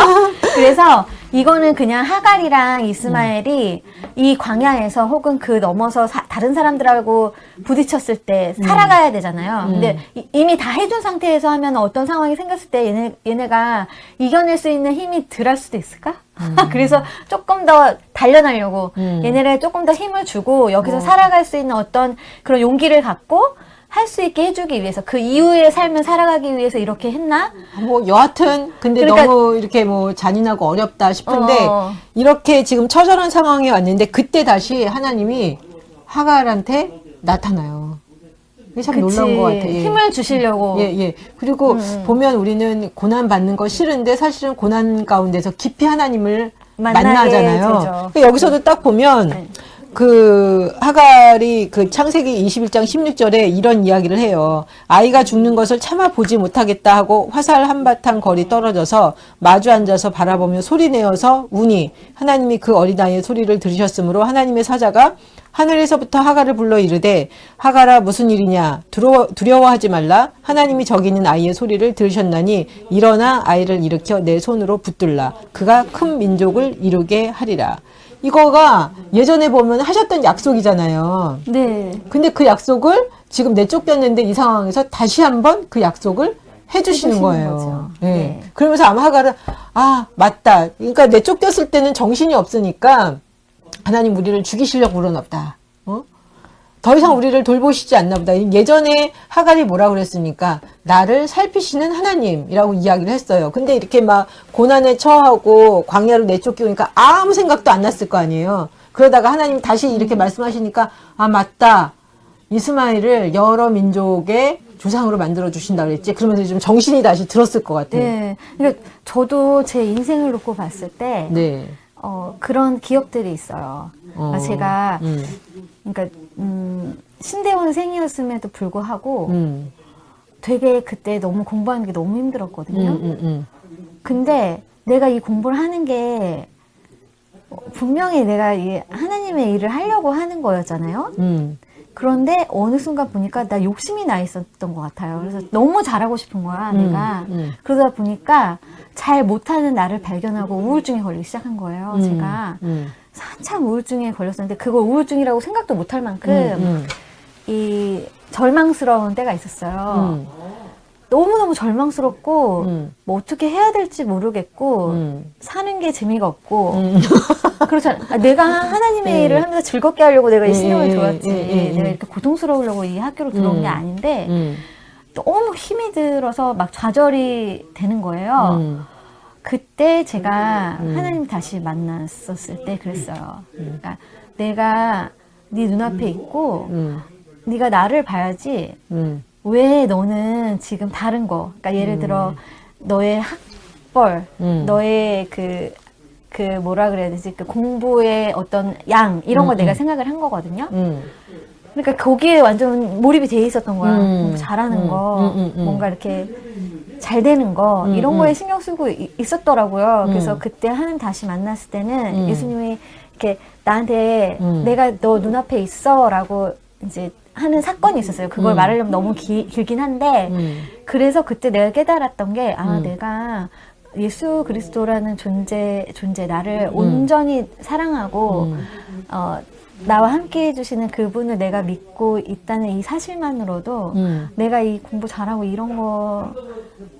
그래서 이거는 그냥 하갈이랑 이스마엘이 이 광야에서 혹은 그 넘어서 다른 사람들하고 부딪혔을 때 살아가야 되잖아요. 근데 이미 다 해준 상태에서 하면 어떤 상황이 생겼을 때 얘네가 이겨낼 수 있는 힘이 덜할 수도 있을까? 그래서 조금 더 단련하려고 얘네를 조금 더 힘을 주고 여기서 살아갈 수 있는 어떤 그런 용기를 갖고 할 수 있게 해주기 위해서 그 이후의 삶을 살아가기 위해서 이렇게 했나? 뭐 여하튼 근데 그러니까, 너무 이렇게 뭐 잔인하고 어렵다 싶은데 이렇게 지금 처절한 상황에 왔는데 그때 다시 하나님이 하갈한테 나타나요. 이게 참 놀라운 것 같아요. 예. 힘을 주시려고. 예. 그리고 보면 우리는 고난 받는 거 싫은데 사실은 고난 가운데서 깊이 하나님을 만나잖아요. 그러니까 여기서도 딱 보면 그 하갈이 그 창세기 21장 16절에 이런 이야기를 해요. 아이가 죽는 것을 참아 보지 못하겠다 하고 화살 한바탕 거리 떨어져서 마주 앉아서 바라보며 소리내어서 우니 하나님이 그 어린아이의 소리를 들으셨으므로 하나님의 사자가 하늘에서부터 하갈을 불러 이르되 하갈아 무슨 일이냐 두려워하지 말라 하나님이 저기 있는 아이의 소리를 들으셨나니 일어나 아이를 일으켜 내 손으로 붙들라 그가 큰 민족을 이루게 하리라. 이거가 예전에 보면 하셨던 약속이잖아요. 네. 근데 그 약속을 지금 내쫓겼는데 이 상황에서 다시 한번 그 약속을 해주시는 거예요. 네. 네. 그러면서 아마 하갈은 맞다. 그러니까 내쫓겼을 때는 정신이 없으니까 하나님 우리를 죽이시려고 그러나 보다. 더 이상 우리를 돌보시지 않나 보다. 예전에 하갈이 뭐라 그랬습니까? 나를 살피시는 하나님이라고 이야기를 했어요. 근데 이렇게 막 고난에 처하고 광야로 내쫓기니까 아무 생각도 안 났을 거 아니에요. 그러다가 하나님 다시 이렇게 말씀하시니까 맞다. 이스마엘을 여러 민족의 조상으로 만들어 주신다 그랬지. 그러면서 좀 정신이 다시 들었을 것 같아요. 네. 그러니까 저도 제 인생을 놓고 봤을 때 네. 그런 기억들이 있어요. 그러니까 제가 그러니까 신대원생이었음에도 불구하고 되게 그때 너무 공부하는 게 너무 힘들었거든요. 근데 내가 이 공부를 하는 게 분명히 내가 이 하나님의 일을 하려고 하는 거였잖아요. 그런데 어느 순간 보니까 나 욕심이 나 있었던 것 같아요. 그래서 너무 잘하고 싶은 거야, 내가. 그러다 보니까 잘 못하는 나를 발견하고 우울증에 걸리기 시작한 거예요, 제가. 한참 우울증에 걸렸었는데 그걸 우울증이라고 생각도 못할 만큼 이 절망스러운 때가 있었어요. 너무너무 절망스럽고 뭐 어떻게 해야 될지 모르겠고 사는 게 재미가 없고 그렇잖아. 내가 하나님의 일을 하면서 즐겁게 하려고 내가 이 신경을 들었지. 내가 이렇게 고통스러우려고 이 학교로 들어온 게 아닌데 너무 힘이 들어서 막 좌절이 되는 거예요. 그때 제가 하나님 다시 만났었을 때 그랬어요. 그러니까 내가 네 눈앞에 있고 네가 나를 봐야지 왜 너는 지금 다른 거, 그러니까 예를 들어 너의 학벌, 너의 그 뭐라 그래야 되지, 그 공부의 어떤 양 이런 거 내가 생각을 한 거거든요. 그러니까 거기에 완전 몰입이 돼 있었던 거야. 공부 잘하는 거, 뭔가 이렇게 잘 되는 거 이런 거에 신경 쓰고 있었더라고요. 그래서 그때 하나님 다시 만났을 때는 예수님이 이렇게 나한테 내가 너 눈앞에 있어라고 이제 하는 사건이 있었어요. 그걸 말하려면 너무 길긴 한데 그래서 그때 내가 깨달았던 게 내가 예수 그리스도라는 존재 나를 온전히 사랑하고 나와 함께 해주시는 그분을 내가 믿고 있다는 이 사실만으로도 내가 이 공부 잘하고 이런 거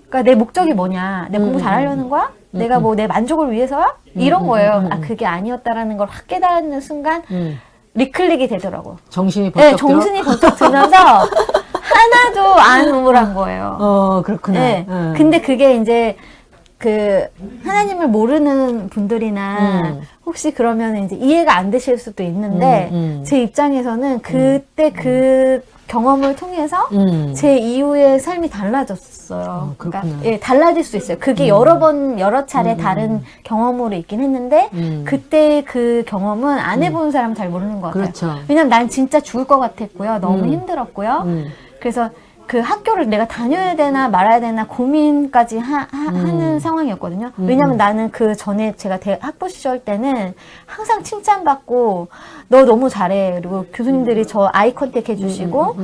그러니까 내 목적이 뭐냐, 내 공부 잘하려는 거야? 내가 뭐 내 만족을 위해서야? 이런 거예요. 그게 아니었다라는 걸 확 깨닫는 순간 리클릭이 되더라고. 정신이 번쩍 네, 정신이 번쩍 들면서 하나도 안 우울한 거예요. 그렇구나. 네. 근데 그게 이제 그 하나님을 모르는 분들이나 혹시 그러면 이제 이해가 안 되실 수도 있는데 제 입장에서는 그때 그 경험을 통해서 제 이후의 삶이 달라졌어요. 그러니까 예, 달라질 수 있어요. 그게 여러 차례 다른 경험으로 있긴 했는데 그때 그 경험은 안 해본 사람은 잘 모르는 것 같아요. 그렇죠. 왜냐면 난 진짜 죽을 것 같았고요. 너무 힘들었고요. 그래서 그 학교를 내가 다녀야 되나 말아야 되나 고민까지 하는 상황이었거든요. 왜냐면 나는 그 전에 제가 학부 시절 때는 항상 칭찬받고 너 너무 잘해. 그리고 교수님들이 저 아이 컨택 해주시고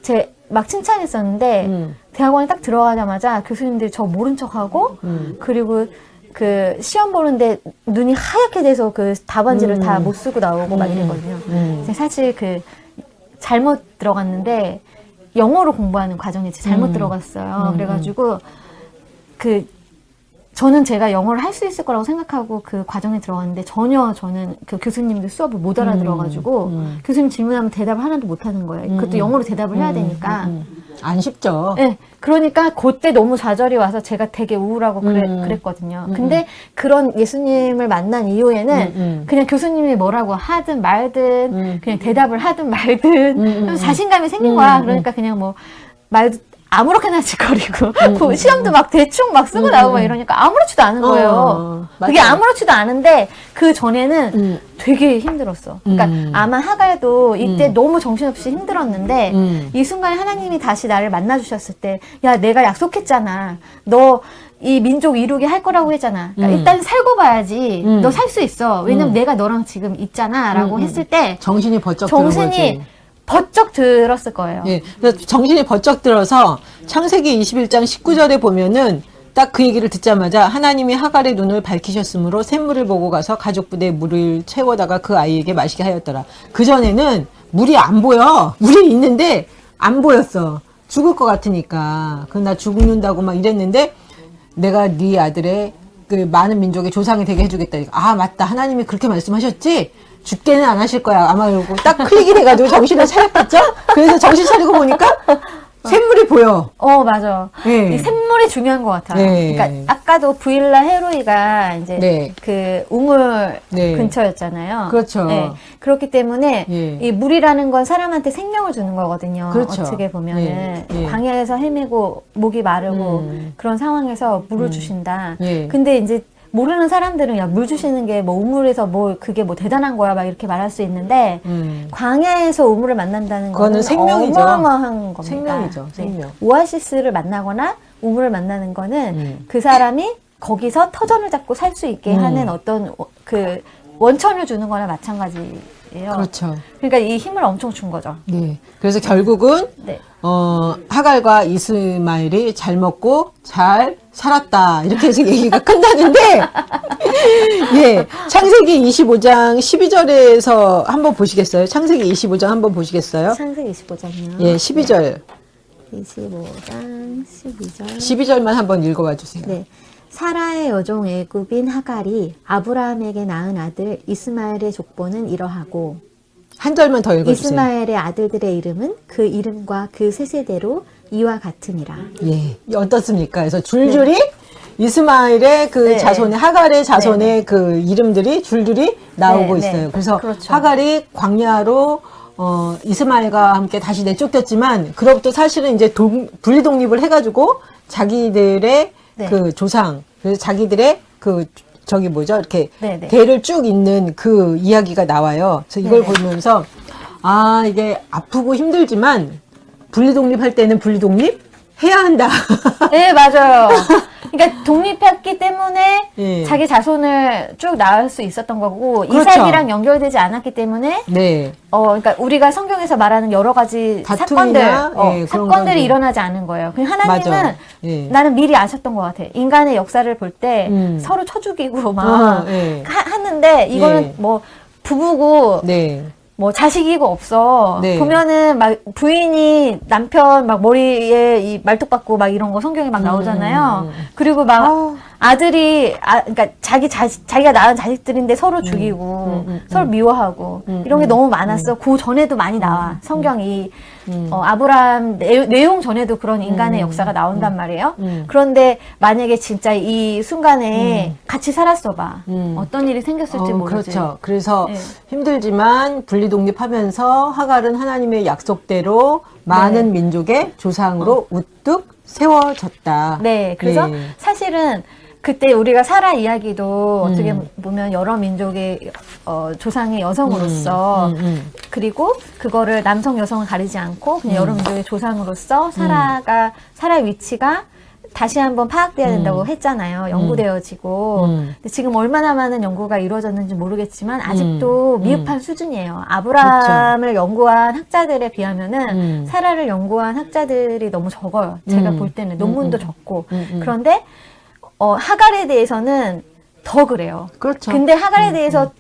제 막 칭찬했었는데 대학원에 딱 들어가자마자 교수님들이 저 모른 척하고 그리고 그 시험 보는데 눈이 하얗게 돼서 그 답안지를 다 못 쓰고 나오고 막 이랬거든요. 사실 그 잘못 들어갔는데 영어로 공부하는 과정에 잘못 들어갔어요. 그래가지고 저는 제가 영어를 할 수 있을 거라고 생각하고 그 과정에 들어갔는데 전혀 저는 그 교수님들 수업을 못 알아들어가지고 교수님 질문하면 대답을 하나도 못 하는 거예요. 그것도 영어로 대답을 해야 되니까. 안 쉽죠. 네. 그러니까 그때 너무 좌절이 와서 제가 되게 우울하고 그랬거든요. 근데 그런 예수님을 만난 이후에는 그냥 교수님이 뭐라고 하든 말든 그냥 대답을 하든 말든 자신감이 생긴 거야. 그러니까 그냥 뭐 말도 아무렇게나 짓거리고 뭐 시험도 막 대충 막 쓰고 나오고 막 이러니까 아무렇지도 않은 거예요. 그게 아무렇지도 않은데 그 전에는 되게 힘들었어. 그러니까 아마 하갈도 이때 너무 정신없이 힘들었는데 이 순간에 하나님이 다시 나를 만나주셨을 때 야 내가 약속했잖아. 너 이 민족 이루게 할 거라고 했잖아. 그러니까 일단 살고 봐야지. 너 살 수 있어. 왜냐면 내가 너랑 지금 있잖아. 라고 했을 때 정신이 번쩍 드는 거지. 번쩍 들었을 거예요. 예. 그래서 정신이 번쩍 들어서 창세기 21장 19절에 보면은 딱 그 얘기를 듣자마자 하나님이 하갈의 눈을 밝히셨으므로 샘물을 보고 가서 가족 부대에 물을 채워다가 그 아이에게 마시게 하였더라. 그전에는 물이 안 보여. 물이 있는데 안 보였어. 죽을 것 같으니까. 나 죽는다고 막 이랬는데 내가 네 아들의 그 많은 민족의 조상이 되게 해주겠다. 아 맞다. 하나님이 그렇게 말씀하셨지? 죽게는 안 하실 거야. 아마 이러고 딱 클릭이 돼가지고 정신을 차렸겠죠? 그래서 정신 차리고 보니까 샘물이 보여. 맞아. 네. 이 샘물이 중요한 것 같아요. 네. 그러니까 아까도 브일라 헤로이가 이제 네. 그 우물 네. 근처였잖아요. 그렇죠. 네. 그렇기 때문에 예. 이 물이라는 건 사람한테 생명을 주는 거거든요. 그렇죠. 어떻게 보면은 예. 예. 광야에서 헤매고 목이 마르고 그런 상황에서 물을 주신다. 예. 근데 이제 모르는 사람들은 야 물 주시는 게 뭐 우물에서 뭐 그게 뭐 대단한 거야 막 이렇게 말할 수 있는데 광야에서 우물을 만난다는 그거는 거는 생명이죠. 어마어마한 겁니다. 생명이죠. 생명. 네. 오아시스를 만나거나 우물을 만나는 거는 그 사람이 거기서 터전을 잡고 살 수 있게 하는 어떤 그 원천을 주는 거나 마찬가지예요. 거예요. 그렇죠. 그러니까 이 힘을 엄청 준 거죠. 네. 그래서 결국은 네. 하갈과 이스마엘이 잘 먹고 잘 살았다. 이렇게 해서 얘기가 끝나는데, 예. 창세기 25장 12절에서 한번 보시겠어요? 창세기 25장 한번 보시겠어요? 창세기 25장이요. 예, 12절. 25장 12절. 12절만 한번 읽어봐 주세요. 네. 사라의 여종 애굽인 하갈이 아브라함에게 낳은 아들 이스마엘의 족보는 이러하고 한 절만 더 읽어주세요. 이스마엘의 아들들의 이름은 그 이름과 그 세세대로 이와 같으니라. 예. 어떻습니까? 그래서 줄줄이 이스마엘의 그 네. 자손의, 하갈의 자손의 그 이름들이 줄줄이 나오고 네, 네. 있어요. 그래서 그렇죠. 하갈이 광야로 이스마엘과 함께 다시 내쫓겼지만, 그로부터 사실은 이제 분리 독립을 해가지고 자기들의 네. 그 조상, 그래서 자기들의 그 저기 뭐죠? 이렇게 네, 네. 대를 쭉 잇는 그 이야기가 나와요. 그래서 이걸 네, 네. 보면서 이게 아프고 힘들지만 분리 독립할 때는 분리 독립 해야 한다. 네, 맞아요. 그러니까 독립했기 때문에 예. 자기 자손을 쭉 낳을 수 있었던 거고 그렇죠. 이삭이랑 연결되지 않았기 때문에 네. 그러니까 우리가 성경에서 말하는 여러 가지 다툼이나, 예, 그런 사건들이 건데. 일어나지 않은 거예요. 그냥 하나님은 맞아. 예. 나는 미리 아셨던 것 같아. 인간의 역사를 볼 때 서로 쳐 죽이고 막 예. 하는데 이거는 예. 뭐 부부고 네. 뭐 자식이고 없어. 네. 보면은 막 부인이 남편 막 머리에 이 말뚝 박고 막 이런 거 성경에 막 나오잖아요. 그리고 막 아들이 그러니까 자기가 낳은 자식들인데 서로 죽이고 서로 미워하고 이런 게 너무 많았어. 그 전에도 많이 나와. 성경이 아브라함 내용 전에도 그런 인간의 역사가 나온단 말이에요. 그런데 만약에 진짜 이 순간에 같이 살았어 봐. 어떤 일이 생겼을지 모르지. 그렇죠. 그래서 네. 힘들지만 분리 독립하면서 하갈은 하나님의 약속대로 많은 민족의 조상으로 우뚝 세워졌다. 네, 그래서 네. 사실은 그때 우리가 사라 이야기도 어떻게 보면 여러 민족의 조상의 여성으로서 그리고 그거를 남성 여성을 가리지 않고 그냥 여러 민족의 조상으로서 사라의 위치가 다시 한번 파악돼야 된다고 했잖아요. 연구되어지고. 근데 지금 얼마나 많은 연구가 이루어졌는지 모르겠지만 아직도 미흡한 수준이에요. 아브라함을 연구한 학자들에 비하면은 사라를 연구한 학자들이 너무 적어요. 제가 볼 때는 논문도 적고. 그런데 하갈에 대해서는 더 그래요. 그렇죠. 근데 하갈에 대해서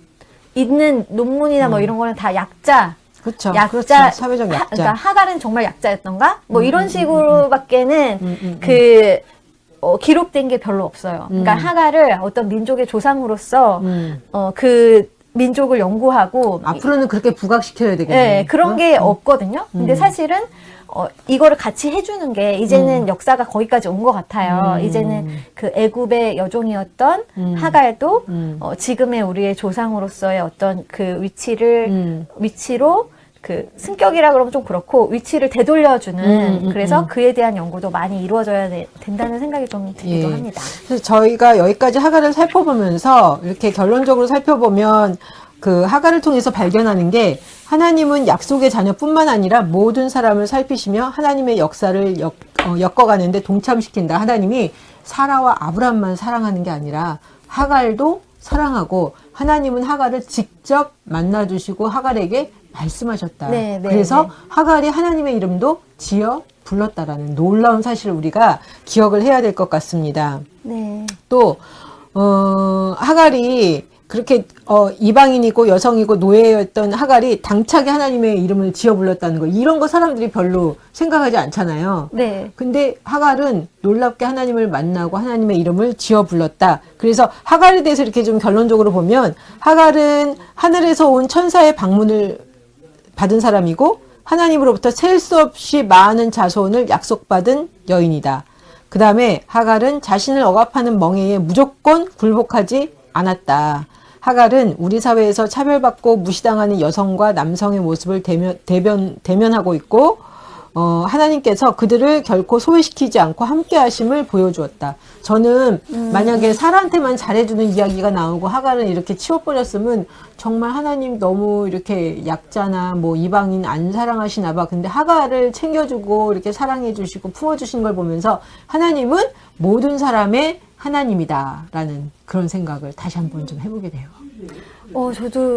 있는 논문이나 뭐 이런 거는 다 약자. 그렇죠. 약자, 그렇죠. 사회적 약자. 그러니까 하갈은 정말 약자였던가? 뭐 이런 식으로밖에는 기록된 게 별로 없어요. 그러니까 하갈을 어떤 민족의 조상으로서 그 민족을 연구하고 앞으로는 그렇게 부각시켜야 되겠네요. 네, 그런 게 없거든요. 근데 사실은 이거를 같이 해주는 게 이제는 역사가 거기까지 온 것 같아요. 이제는 그 애굽의 여종이었던 하갈도 지금의 우리의 조상으로서의 어떤 그 위치로 그 승격이라 그러면 좀 그렇고 위치를 되돌려주는 그래서 그에 대한 연구도 많이 이루어져야 된다는 생각이 좀 들기도 합니다. 그래서 저희가 여기까지 하갈을 살펴보면서 이렇게 결론적으로 살펴보면 그 하갈을 통해서 발견하는 게 하나님은 약속의 자녀뿐만 아니라 모든 사람을 살피시며 하나님의 역사를 엮어가는데 동참시킨다. 하나님이 사라와 아브람만 사랑하는 게 아니라 하갈도 사랑하고 하나님은 하갈을 직접 만나주시고 하갈에게 말씀하셨다. 네, 네, 그래서 네. 하갈이 하나님의 이름도 지어 불렀다라는 놀라운 사실을 우리가 기억을 해야 될 것 같습니다. 네. 또 하갈이 그렇게 이방인이고 여성이고 노예였던 하갈이 당차게 하나님의 이름을 지어 불렀다는 거, 이런 거 사람들이 별로 생각하지 않잖아요. 네. 근데 하갈은 놀랍게 하나님을 만나고 하나님의 이름을 지어 불렀다. 그래서 하갈에 대해서 이렇게 좀 결론적으로 보면 하갈은 하늘에서 온 천사의 방문을 받은 사람이고 하나님으로부터 셀 수 없이 많은 자손을 약속받은 여인이다. 그 다음에 하갈은 자신을 억압하는 멍에에 무조건 굴복하지 않았다. 하갈은 우리 사회에서 차별받고 무시당하는 여성과 남성의 모습을 대면하고 있고 하나님께서 그들을 결코 소외시키지 않고 함께 하심을 보여주었다. 저는 만약에 사라한테만 잘해주는 이야기가 나오고 하갈은 이렇게 치워버렸으면 정말 하나님 너무 이렇게 약자나 뭐 이방인 안 사랑하시나 봐. 근데 하갈을 챙겨주고 이렇게 사랑해주시고 품어주신 걸 보면서 하나님은 모든 사람의 하나님이다 라는 그런 생각을 다시 한번 좀 해보게 돼요. 저도